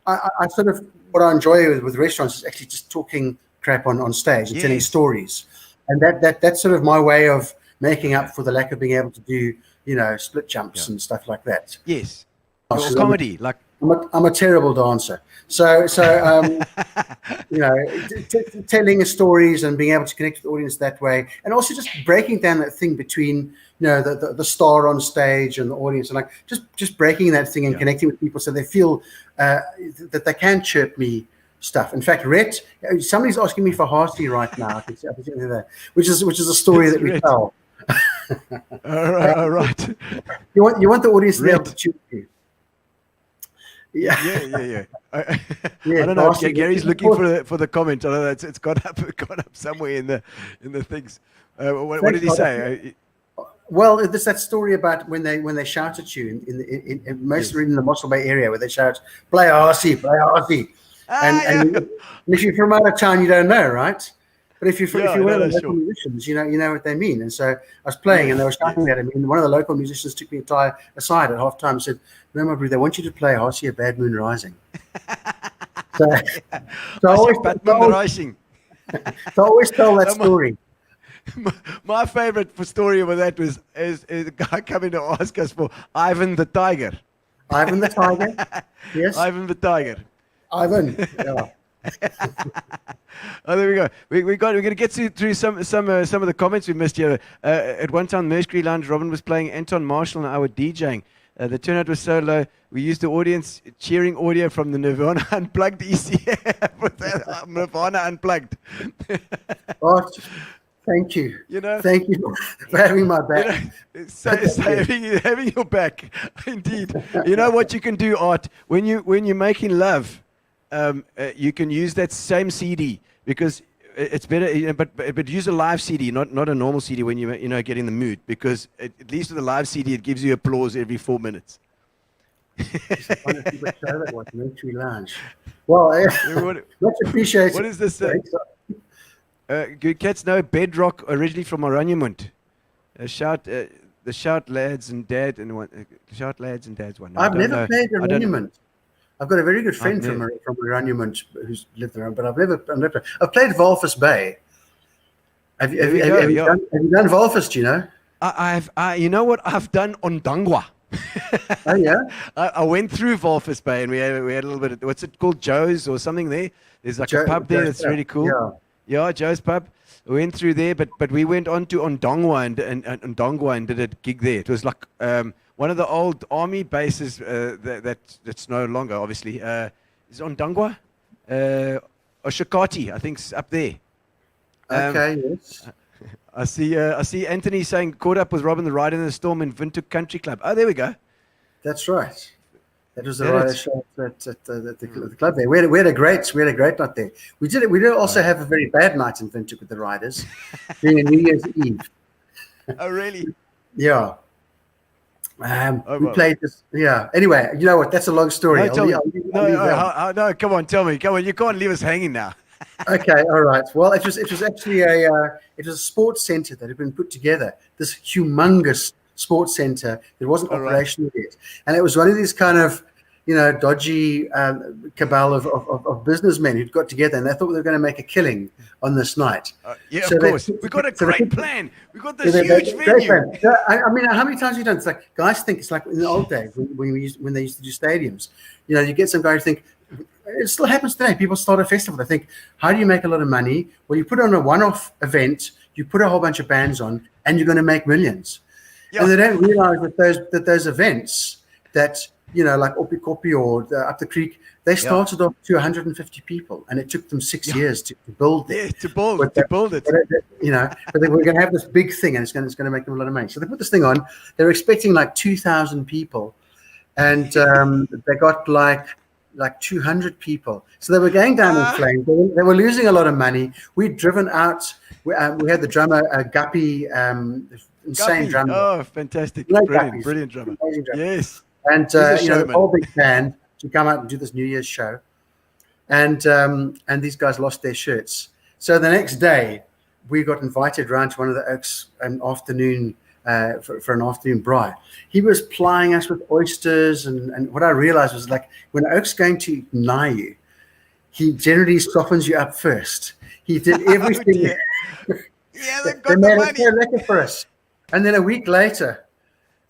I sort of what I enjoy with restaurants is actually just talking crap on stage and telling stories, and that's sort of my way of making up for the lack of being able to do, you know, split jumps and stuff like that. Yes, or comedy, like. I'm a terrible dancer. So you know, telling stories and being able to connect with the audience that way, and also just breaking down that thing between, you know, the star on stage and the audience, and like just breaking that thing and connecting with people so they feel that they can chirp me stuff. In fact, Rhett, somebody's asking me for Hearty right now. I can see that, which is a story that we tell. All right. You want the audience to be able to chirp you. Yeah. I don't know. Gary's looking for the comment. I don't know. It's got up somewhere in the things. What did he say? Well, there's that story about when they shout at you in mostly in the Mossel Bay area where they shout, "Play RC, play RC," and if you're from out of town, you don't know, right? But if you're one of the local musicians, you know what they mean. And so I was playing, and they were shouting at me. And one of the local musicians took me aside at halftime and said, "No, my brother, they want you to play RC, A Bad Moon Rising." So I always tell that story. My favorite story about that is the guy coming to ask us for Ivan the Tiger. Ivan the Tiger? Yes. Ivan the Tiger. Ivan. Yeah. Oh, there we go. We're going to get through some of the comments we missed here. At one time, Mercury Lounge, Robin was playing Anton Marshall and I were DJing. The turnout was so low, we used the audience cheering audio from the Nirvana Unplugged ECF with Nirvana Unplugged. Oh, thank you. Thank you for having my back. Having your back, indeed. You know what you can do, Art? When you're making love, you can use that same CD because it's better. But use a live CD, not a normal CD when you get in the mood. Because at least with a live CD, it gives you applause every 4 minutes. Mercury Lounge. Well, much appreciated. What is this? Good cats know Bedrock originally from Oranjemund. Shout lads and dads one. No, I've never played Oranjemund. I've got a very good friend from Oranjemund who's lived there, but I've played Walvis Bay. Have you done Walvis, Gino? You know what I've done on Dangwa. Oh yeah. I went through Walvis Bay and we had a little bit of, what's it called, Joe's or something there. There's like a pub there that's really cool. Yeah, Joe's pub. We went through there, but we went on to Ondangwa and Dongwa and did a gig there. It was like one of the old army bases that's no longer, obviously. Is it Ondangwa? Or Shakati, I think, up there. Okay, yes. I see Anthony saying caught up with Robin the Rider in the Storm in Windhoek Country Club. Oh, there we go. That's right. That was the rider show at the club there. We had a great night there. We did also have a very bad night in Windhoek with the Riders, being a New Year's Eve. Oh, really? Yeah. We played this. Yeah. Anyway, you know what? That's a long story. No, come on, tell me. Come on, you can't leave us hanging now. Okay, all right. Well, it was actually a sports center that had been put together. This humongous sports center that wasn't operational yet, and it was one of these kind of dodgy cabal of businessmen who'd got together, and they thought they were going to make a killing on this night. Of course. We got a great plan. We got this huge venue. I mean, how many times have you done? It's like guys think it's like in the old days when they used to do stadiums. You get some guy who think. It still happens today. People start a festival. They think, how do you make a lot of money? Well, you put on a one-off event, you put a whole bunch of bands on, and you're going to make millions. Yeah. And they don't realize that those events that, like Opi Kopi or Up the Creek, they started off to 150 people, and it took them 6 years to build it. Yeah, to build it. But they were going to have this big thing, and it's going to make them a lot of money. So they put this thing on. They were expecting like 2,000 people, and they got like 200 people. So they were going down in flames. They were losing a lot of money. We'd driven out. We had the drummer, Guppy, insane drummer. Oh, fantastic. Brilliant drummer. Amazing drummer. Yes. And, the whole big band to come out and do this New Year's show. And these guys lost their shirts. So the next day, we got invited round to one of the Oaks an afternoon for an afternoon braai. He was plying us with oysters, and what I realized was like when Oak's going to deny you, he generally softens you up first. He did everything. They got the money. It so lekker for us. And then a week later,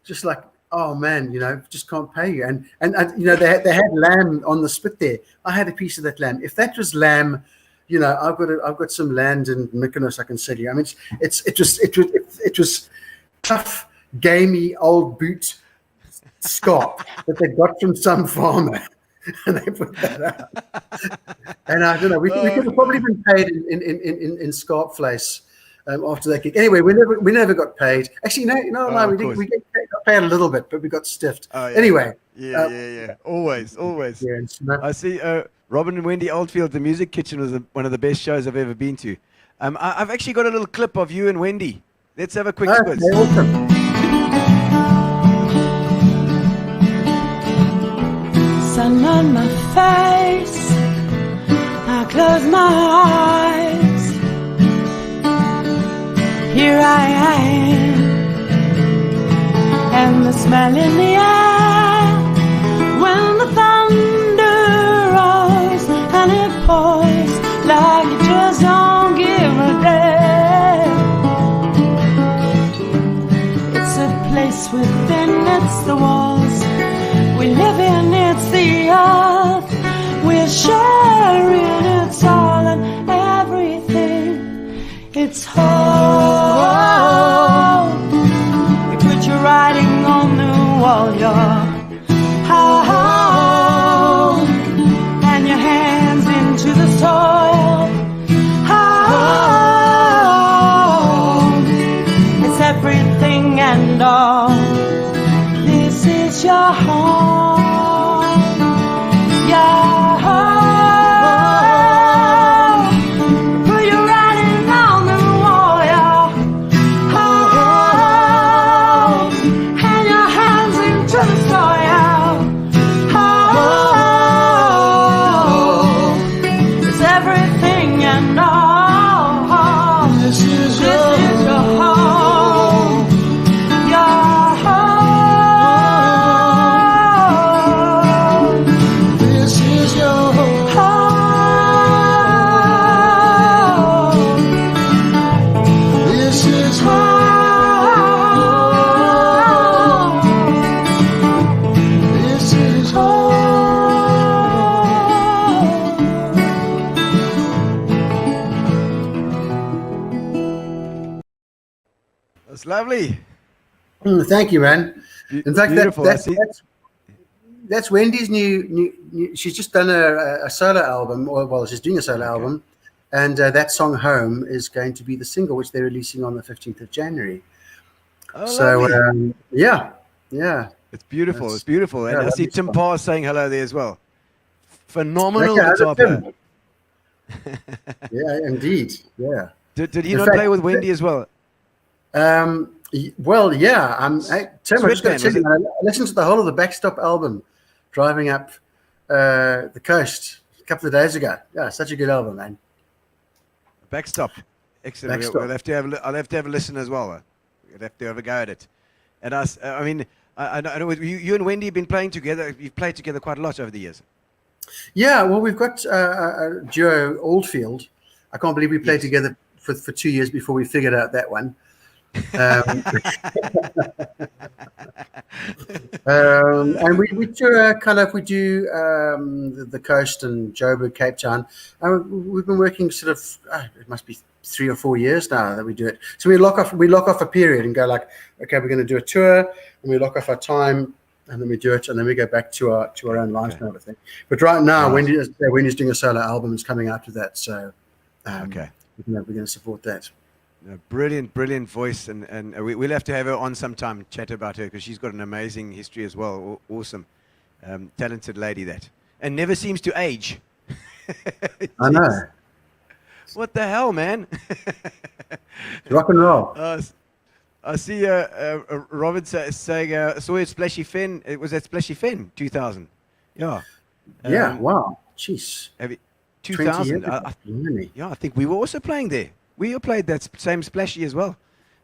just like, oh man, just can't pay you. And they had lamb on the spit there. I had a piece of that lamb. If that was lamb, I've got some land in Mykonos I can sell you. I mean, it was tough, gamey old boot scarp that they got from some farmer, and they put that out. And I don't know, we could have probably been paid in scarp flace after that gig. Anyway, we never got paid. Actually, no, we didn't. We got paid a little bit, but we got stiffed. Oh, yeah. Anyway. Yeah. Always. Yeah, I see. Robin and Wendy Oldfield, the Music Kitchen was one of the best shows I've ever been to. I've actually got a little clip of you and Wendy. Let's have a quick quiz. Awesome. sun on my face, I close my eyes. Here I am, and the smell in the air when the thunder rolls and it pours like it just don't give a damn. It's a place within, it's the walls we live in, it's the earth we're sharing, it's all and everything. It's home. You put your writing on the wall, your home, and your hands into the soil. Home. It's everything and all. This is your home. Your home. Put your writing on the wall, your home, and your hands into the soil. Home. It's everything and all. This is your home. Your home. This is your home. This is home. This is home. That's lovely. Thank you, man. In fact, Beautiful. that's Wendy's new. She's just done a solo album, or well, she's doing a solo album, and that song "Home" is going to be the single which they're releasing on the 15th of January. Oh, So lovely. yeah. It's beautiful. That's- It's beautiful. And yeah, I see lovely Tim stuff. Parr saying hello there as well. Phenomenal Okay, guitar player. Yeah, indeed. Yeah. Did he In not fact, play with Wendy as well? Well, yeah. Tim, I just got to Sweatband, tell was you, man, I listened to the whole of the Backstop album driving up the coast a couple of days ago. Yeah, such a good album, man. Backstop. Excellent. Backstop. I'll have to have a listen as well. We'll have to have a go at it. And I know you and Wendy have been playing together. You've played together quite a lot over the years. Yeah, well, we've got a duo, Oldfield. I can't believe we played Yes. together for 2 years before we figured out that one. And we tour we do the coast and Joburg, Cape Town. We've been working sort of it must be 3 or 4 years now that we do it. So we lock off a period and go like, okay, we're going to do a tour, and we lock off our time, and then we do it, and then we go back to our own lives and everything. But right now, Nice. Wendy's doing a solo album. It's coming after that, so Okay. we're going to support that. Brilliant voice, and we'll have to have her on sometime and chat about her because she's got an amazing history as well. Awesome, talented lady that, and never seems to age. I know. What the hell, man? Rock and roll. I see Robin saying, saw you at Splashy Fen. It was at Splashy Fen 2000. Yeah. Yeah, wow. Jeez. Have you, 20 years 2000. ago. Really? Yeah, I think we were also playing there. We all played that same Splashy as well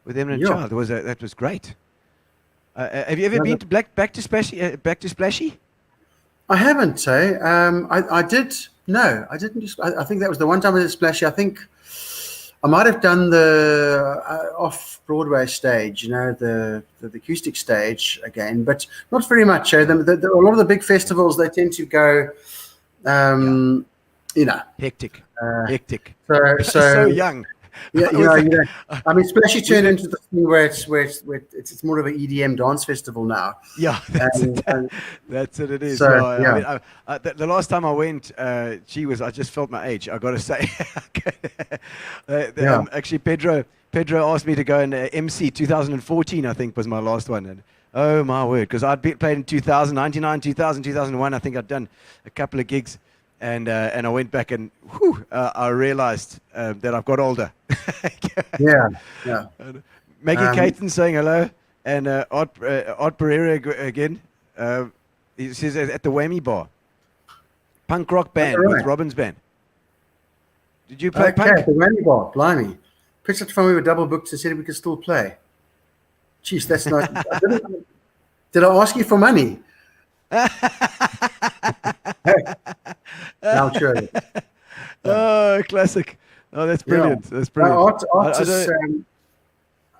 with Eminent Yeah. Child. That was great. Have you ever Yeah, been to back to Splashy? Back to Splashy? I haven't, I did. No, I didn't. I think that was the one time I did Splashy. I think I might have done the off-Broadway stage, the acoustic stage again, but not very much. A lot of the big festivals, they tend to go, Hectic. Hectic. So young. Yeah, I mean, Splashy turned into the thing where it's more of an EDM dance festival now. Yeah, that's what it is. So, I mean, the last time I went, I just felt my age. I got to say, actually, Pedro asked me to go and MC 2014. I think was my last one, and oh my word, because I'd played in 2000, 99, 2000, 2001. I think I'd done a couple of gigs. And I went back and I realized that I've got older. Yeah. Maggie Caton saying hello, and Art Pereira again. He says at the Whammy Bar. punk rock band All right. with Robin's band. Did you play Okay, punk? the Whammy Bar, blimey. Pitched it for me, we were double booked and said we could still play. Jeez, that's not. Did I ask you for money? No, I'm sure. Oh, classic. Oh, that's brilliant. That's brilliant. Art is,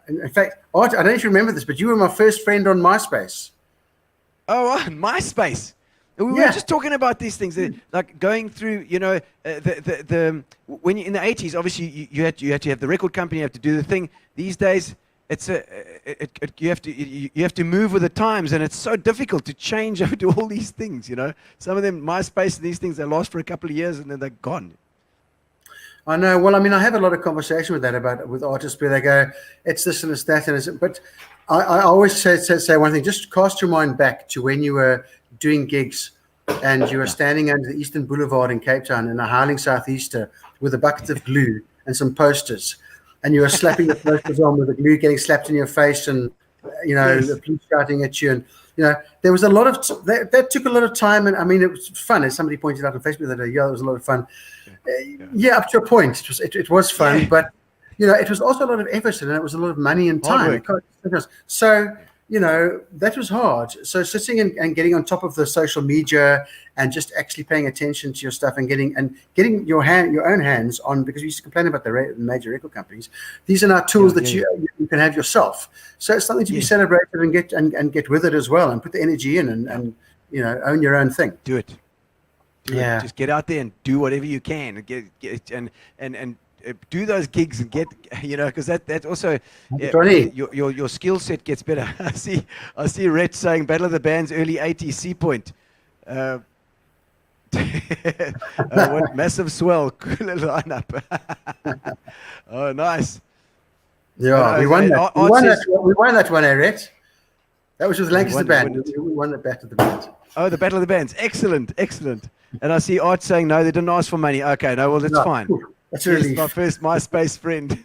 in fact, Art, I don't know if you remember this, but you were my first friend on MySpace. Oh, on MySpace. We were just talking about these things, like going through, when you in the 80s, obviously you had to have the record company, you have to do the thing. These days, you have to move with the times, and it's so difficult to change over to all these things. Some of them, MySpace and these things, they last for a couple of years and then they're gone. I know. Well, I mean, I have a lot of conversation with artists where they go, it's this and it's that, but I always say one thing: just cast your mind back to when you were doing gigs and you were standing under the Eastern Boulevard in Cape Town in a howling southeaster with a bucket of glue and some posters, and you were slapping the posters on with the glue getting slapped in your face, and the police shouting at you, and there was a lot of that took a lot of time, and I mean it was fun, as somebody pointed out on Facebook the other day. Yeah, it was a lot of fun. Up to a point, it was fun, but it was also a lot of effort, and it was a lot of money and time. So that was hard. So sitting and getting on top of the social media and just actually paying attention to your stuff and getting your own hands on, because we used to complain about the major record companies. These are now tools that you can have yourself. So it's something to be celebrated and get with it as well, and put the energy in and own your own thing. Do it. Just get out there and do whatever you can and do those gigs and get because that also your skill set gets better. I see Rhett saying Battle of the Bands early 80s C point. What massive swell, cool lineup. Oh, nice. Yeah, we won that. We won that one, Rhett. That was with Lancaster Band. We won the Battle of the Bands. Oh, the Battle of the Bands. Excellent. And I see Art saying, no, they didn't ask for money. Okay, no, well, that's fine. That's a relief. My first MySpace friend.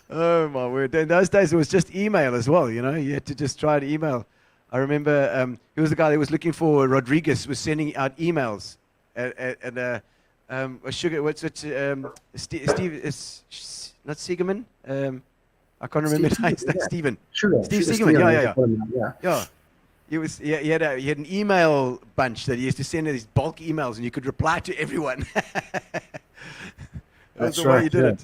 Oh, my word. In those days, it was just email as well, You had to just try to email. I remember he was the guy that was looking for Rodriguez, was sending out emails. Steve, is not Siegerman? I can't remember his name. Stephen. Steve Siegerman, yeah. He had an email bunch that he used to send these bulk emails, and you could reply to everyone. That's the way you did it.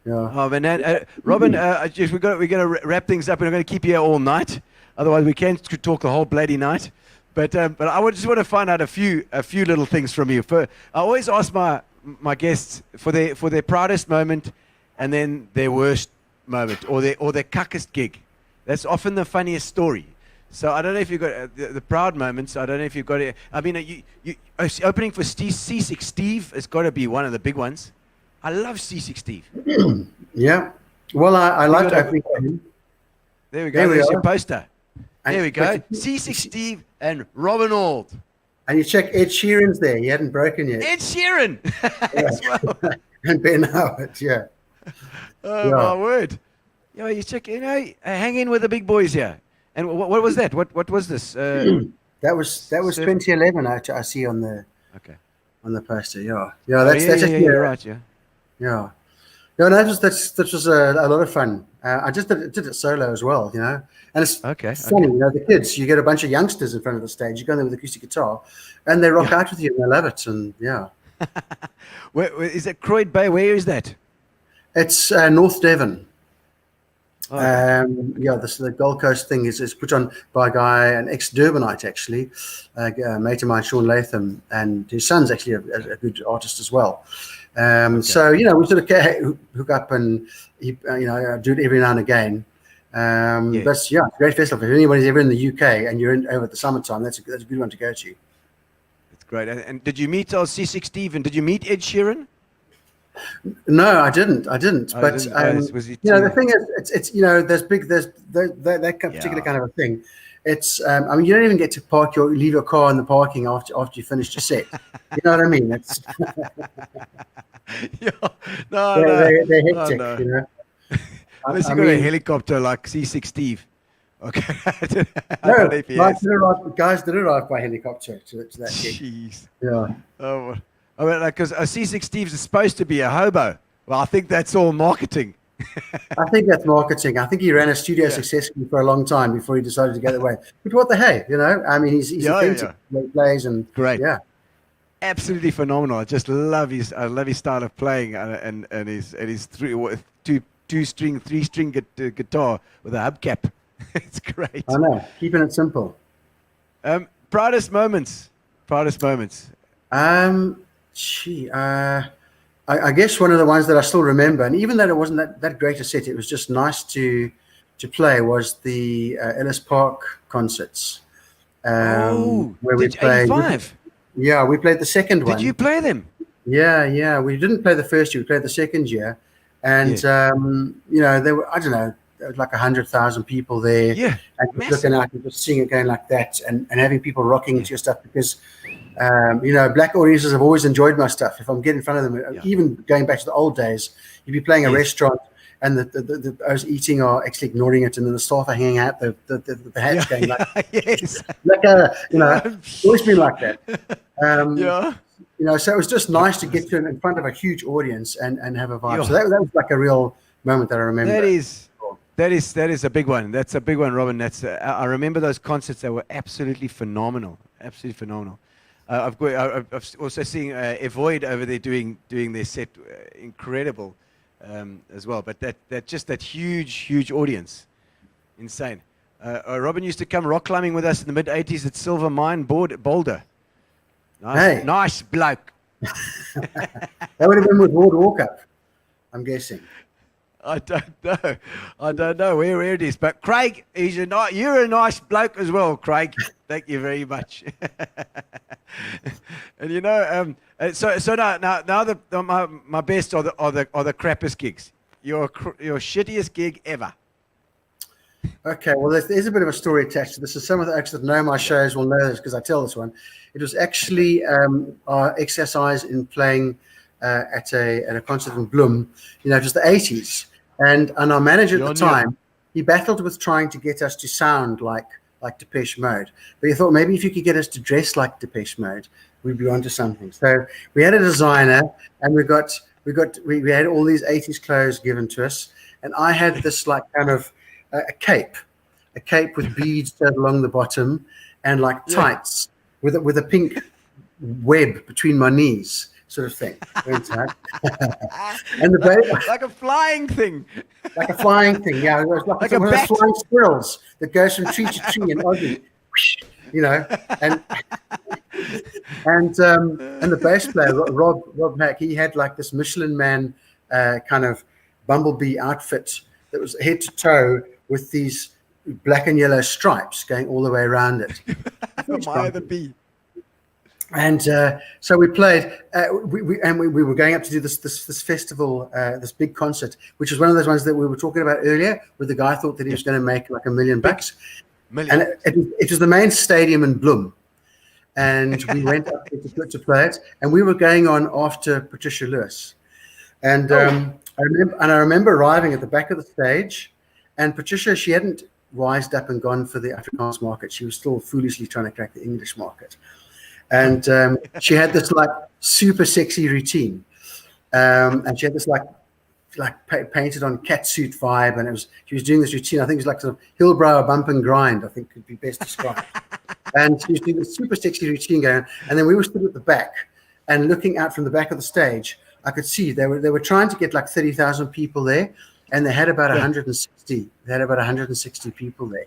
Yeah. Oh man, Robin, we're going to wrap things up, and we're going to keep you here all night. Otherwise, we can't talk the whole bloody night. But I just want to find out a few little things from you. I always ask my guests for their proudest moment, and then their worst moment, or their cuckest gig. That's often the funniest story. So I don't know if you've got the proud moments. I don't know if you've got it. I mean, you opening for C6 Steve has got to be one of the big ones. I love C6 Steve. Yeah. Well, I like opening for him. There we go. There's your poster. There we go. C6 Steve and Robin Auld. And you check Ed Sheeran's there. He hadn't broken yet. Ed Sheeran as well. And Ben Howard, yeah. Oh, my word. You check, hang in with the big boys here. And what was that? What was this? That was 2011. I see on the poster. Yeah. That's you're right. Yeah. Yeah. No, that was a lot of fun. I just did it solo as well, and it's funny. The kids, you get a bunch of youngsters in front of the stage. You go there with acoustic guitar, and they rock out with you, and they love it. And where is it? Croyd Bay? Where is that? It's North Devon. The Gold Coast thing is put on by a guy, an ex-Durbanite actually, a mate of mine, Sean Latham, and his son's actually a good artist as well. So we sort of hook up and do it every now and again. But great festival. If anybody's ever in the UK and you're over at the summertime, that's a good one to go to. That's great. And did you meet C6 Steve? And did you meet Ed Sheeran? No, I didn't. But the thing is, it's there's that particular kind of a thing. It's you don't even get to leave your car in the parking after you finish your set. You know what I mean? It's they're hectic. Unless you got a helicopter like C6 Steve. Okay. I No, don't know if he has. guys did arrive by helicopter to that gig. Jeez. Yeah. Oh, because C6 Steve's is supposed to be a hobo. Well, I think that's all marketing. I think that's marketing. I think he ran a studio successfully for a long time before he decided to get away. But what the hey, I mean, he's authentic. He plays and great. Yeah. Absolutely phenomenal. I just love his style of playing and his three string guitar with a hubcap. It's great. I know. Keeping it simple. Proudest moments. I guess one of the ones that I still remember, and even though it wasn't that great a set, it was just nice to play, was the Ellis Park concerts. Where we played 85. Yeah, we played the second one. Did you play them? Yeah. We didn't play the first year. We played the second year. And, there were, I don't know, there was like 100,000 people there. Yeah, and just looking out and just seeing it going like that and having people rocking to your stuff because, black audiences have always enjoyed my stuff. If I'm getting in front of them, even going back to the old days, you'd be playing a restaurant and the I was eating or actually ignoring it, and then the staff are hanging out the hats going like, it's always been like that. So it was just nice to get to in front of a huge audience and have a vibe. So that was like a real moment that I remember. That is a big one. That's a big one, Robin. I remember those concerts. They were absolutely phenomenal. I've also seen Avoid over there doing their set, incredible as well. But that huge audience, insane. Robin used to come rock climbing with us in the mid '80s at Silver Mine Boulder. Nice bloke. That would have been with Ward Walkup, I'm guessing. I don't know where it is, but Craig, you're a nice bloke as well, Craig. Thank you very much. And so now my best are the crappiest gigs. Your shittiest gig ever. Okay, well, there's a bit of a story attached to this. So some of the actors that know my shows will know this because I tell this one. It was actually our exercise in playing at a concert in Bloem. It was the 80s, and our manager at the time, he battled with trying to get us to sound like Depeche Mode. But he thought maybe if you could get us to dress like Depeche Mode, we'd be onto something. So we had a designer, and we had all these 80s clothes given to us, and I had this like kind of a cape with beads along the bottom, and like tights with a pink web between my knees, sort of thing. And like a flying thing. Like a flying thing, yeah. It was like one of those flying squirrels that goes from tree to tree in Aussie, and the bass player Rob Mack, he had like this Michelin Man kind of bumblebee outfit that was head to toe with these black and yellow stripes going all the way around it. Maya the Bee. And so we played. We were going up to do this festival, this big concert, which was one of those ones that we were talking about earlier, where the guy thought that he was going to make like $1 million. And it was the main stadium in Bloem, and we went up to play it, and we were going on after Patricia Lewis, and I remember arriving at the back of the stage, and Patricia, she hadn't wised up and gone for the Afrikaans market. She was still foolishly trying to crack the English market. And she had this like super sexy routine, and she had this like painted on catsuit vibe, and she was doing this routine. I think it was like sort of Hillbrow bump and grind, I think could be best described. And she was doing this super sexy routine going, and then we were stood at the back, and looking out from the back of the stage, I could see they were trying to get like 30,000 people there, and they had about 160. They had about 160 people there,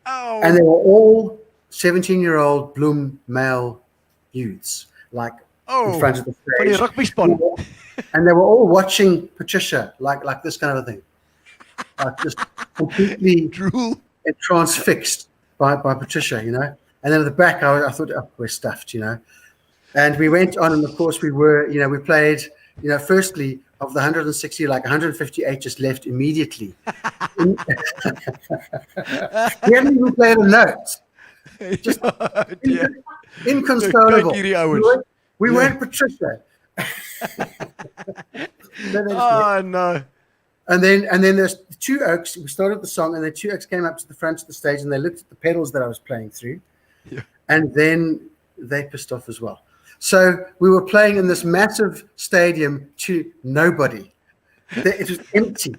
and they were all 17-year-old Bloem male youths, like in front of the stage. And they were all watching Patricia, like this kind of a thing, like just completely transfixed by Patricia, And then at the back, I thought, oh, we're stuffed, And we went on, and of course we were, we played, firstly, of the 160, like 158 just left immediately. We hadn't even played a note. Just inconsolable. We weren't Patricia. Oh no! And then there's the two oaks. We started the song, and the two oaks came up to the front of the stage, and they looked at the pedals that I was playing through, and then they pissed off as well. So we were playing in this massive stadium to nobody. It was empty.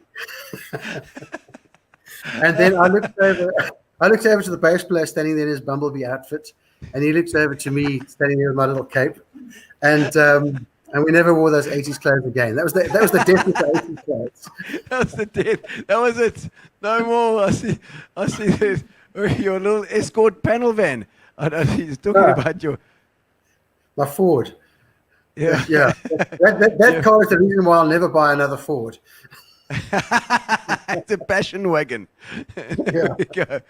And then I looked over to the bass player standing there in his bumblebee outfit, and he looks over to me standing there with my little cape, and we never wore those 80s clothes again. That was the death of the 80s clothes. That was the death. That was it. No more. I see your little escort panel van. He's talking about my Ford. Yeah. Yeah. That car is the reason why I'll never buy another Ford. It's a passion wagon. Yeah. There we go.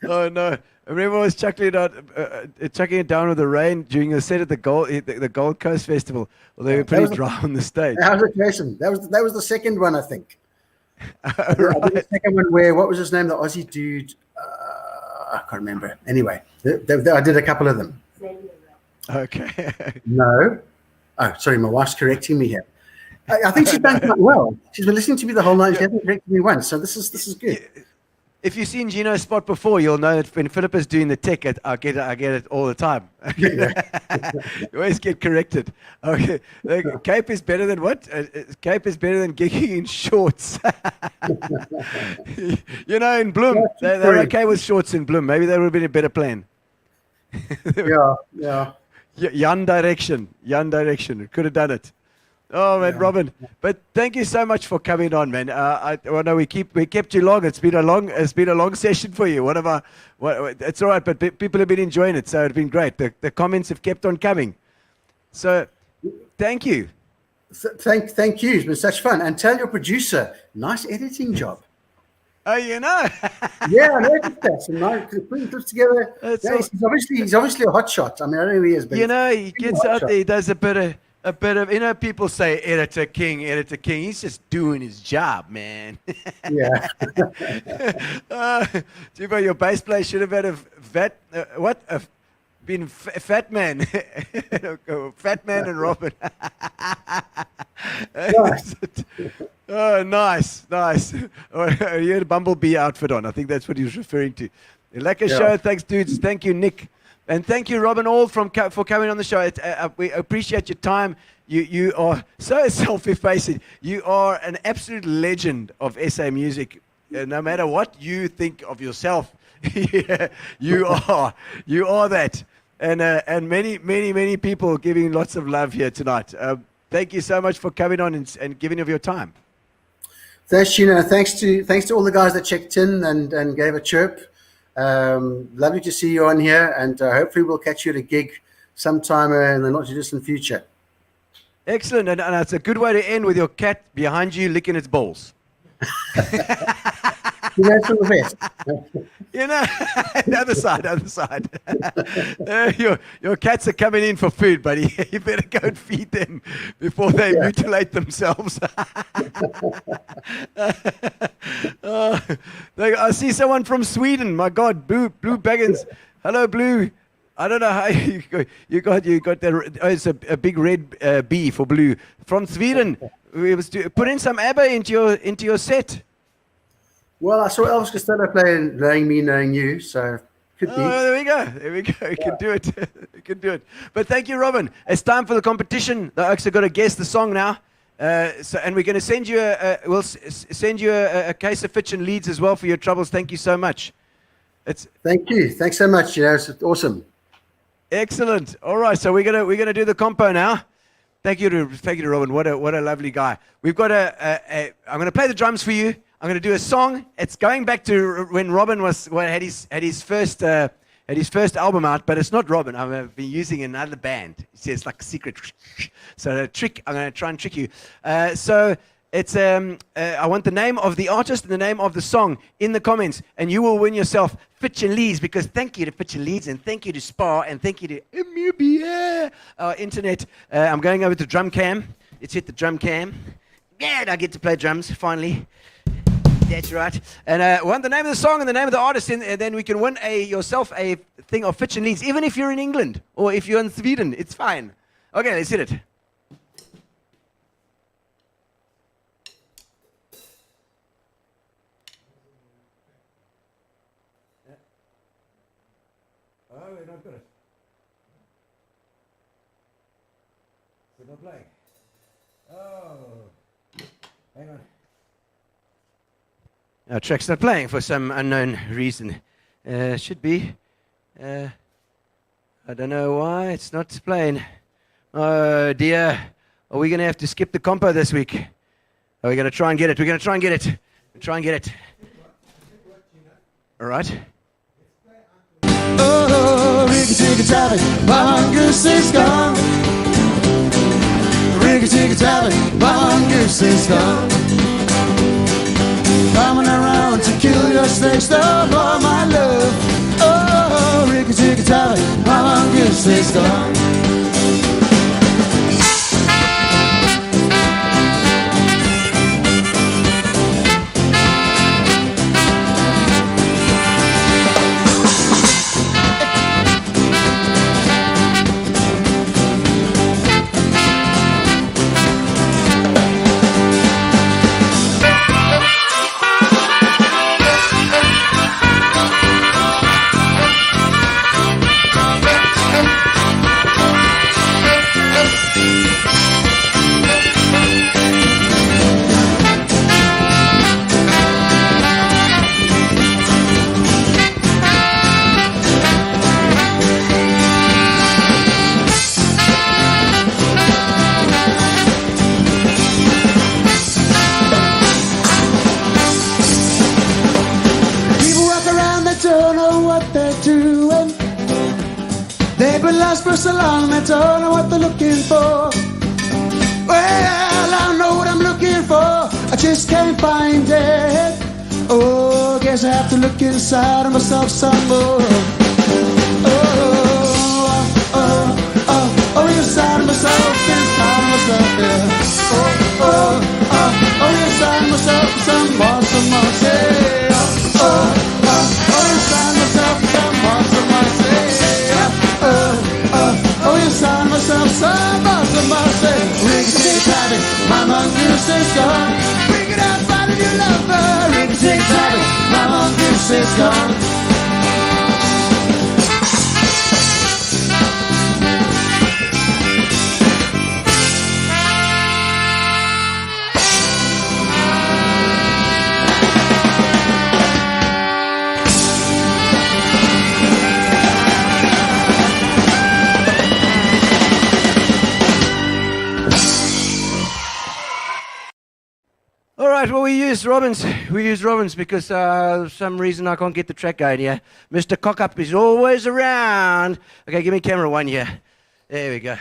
Oh no! I remember I was chucking it down with the rain during a set at the Gold Coast Festival. Well, they were pretty dry on the stage. That was the second one, I think. Right. I did the second one where, what was his name? The Aussie dude. I can't remember. Anyway, I did a couple of them. Okay. No. Oh, sorry. My wife's correcting me here. I think she's done quite well. She's been listening to me the whole night. She hasn't corrected me once, so this is good. If you've seen Gino's spot before, you'll know that when Philip is doing the tech, I get it all the time. You always get corrected. Okay, cape is better than what? Cape is better than gigging in shorts. In Bloom, they're okay with shorts in Bloom. Maybe that would have been a better plan. Yeah. Jan direction. Could have done it. Oh man, Robin! But thank you so much for coming on, man. I know we kept you long. It's been a long session for you. It's all right, but people have been enjoying it, so it's been great. The comments have kept on coming. So, thank you. Thank you. It's been such fun. And tell your producer, nice editing job. Oh, you know. Yeah, I noticed that. Some nice putting clips together. He's obviously a hot shot. I mean, I don't know who he is, but he gets out there. He does a bit of, people say editor king. He's just doing his job, man. Yeah. Jibo, your bass player should have had been Fat Man. Fat Man and Robin. Nice. Oh, nice. Oh, you had a bumblebee outfit on. I think that's what he was referring to. Lekker show. Thanks, dudes. Thank you, Nick. And thank you, Robin Auld, for coming on the show. We appreciate your time. You are so self-effacing. You are an absolute legend of SA music. No matter what you think of yourself, you are that. And many people giving lots of love here tonight. Thank you so much for coming on and giving of your time. Thanks, Gino. Thanks to all the guys that checked in and gave a chirp. Lovely to see you on here, and hopefully we'll catch you at a gig sometime in the not too distant future. Excellent, and it's a good way to end with your cat behind you licking its balls. That's for the best. The other side. Your cats are coming in for food, buddy. You better go and feed them before they mutilate themselves. I see someone from Sweden. My God, Blue Baggins. Hello, Blue. I don't know how you got that. Oh, it's a big red B for Blue from Sweden. Put in some ABBA into your set. Well, I saw Elvis Costello playing "Knowing Me, Knowing You," so could be. Oh, there we go. You can do it. You can do it. But thank you, Robin. It's time for the competition. The Oaks have got to guess the song now. And we're going to send you send you a case of Fitch and Leeds as well for your troubles. Thank you so much. Thank you. Thanks so much. It's awesome. Excellent. All right, so we're gonna do the compo now. Thank you to Robin. What a lovely guy. We've got I'm going to play the drums for you. I'm going to do a song. It's going back to when Robin had his first album out, but it's not Robin. I've been using another band. It's like a secret. So I'm going to try and trick you. So it's I want the name of the artist and the name of the song in the comments, and you will win yourself Fitch and Leeds, because thank you to Fitch and Leeds, and thank you to Spa, and thank you to MUBA, internet. I'm going over to drum cam. Let's hit the drum cam. Yeah, I get to play drums finally. That's right. And I want the name of the song and the name of the artist, and then we can win yourself a thing of Fitch and Leeds, even if you're in England or if you're in Sweden. It's fine. Okay, let's hit it. I've got it. Still not playing. Oh, hang on. Our track's not playing for some unknown reason. Should be. I don't know why it's not playing. Oh dear. Are we going to have to skip the compo this week? Are we going to try and get it? We're going to try and get it. Try and get it. All right. Oh, rickety-ticky-tacky, mongoose is gone. Rickety-ticky-tacky, mongoose is gone. Coming around to kill your snakes, oh, my love. Oh, rickety-ticky-tacky, mongoose is gone. For so long, I don't know what they're looking for. Well, I know what I'm looking for, I just can't find it. Oh, guess I have to look inside of myself some more. Oh, inside of myself, yeah. Oh, inside of myself, some more, say. Oh, inside myself, some more, say. Oh, inside myself, some say, rickety-ticky-tacky, my mongoose is gone. Bring it out, find a new lover. Rickety-ticky-tacky, my mongoose is gone. Well, we use Robin's because for some reason I can't get the track going here. Mr. Cockup is always around. Okay, give me camera one here. There we go.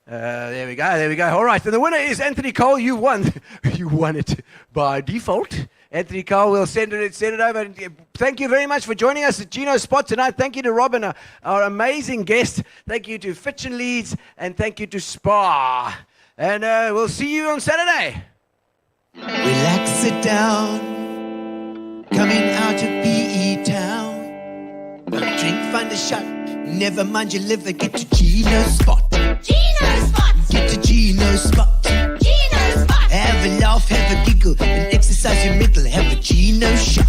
There we go. All right, and the winner is Anthony Cole. You won. You won it by default. Anthony Cole will send it over. Thank you very much for joining us at Gino's Spot tonight. Thank you to Robin, our amazing guest. Thank you to Fitch and Leeds, and thank you to Spa. And we'll see you on Saturday. Relax, sit down, coming out of PE town. Don't drink, find a shot, never mind your liver, get to Gino's Spot. Gino's Spot. Get to Gino's Spot. Gino's Spot. Have a laugh, have a giggle, and exercise your middle, have a Gino shot.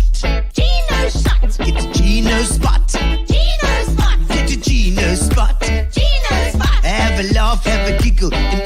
Gino's Shot. Get to Gino's Spot. Gino's Spot. Get to Gino's Spot. Gino's Spot. Have a laugh, have a giggle, and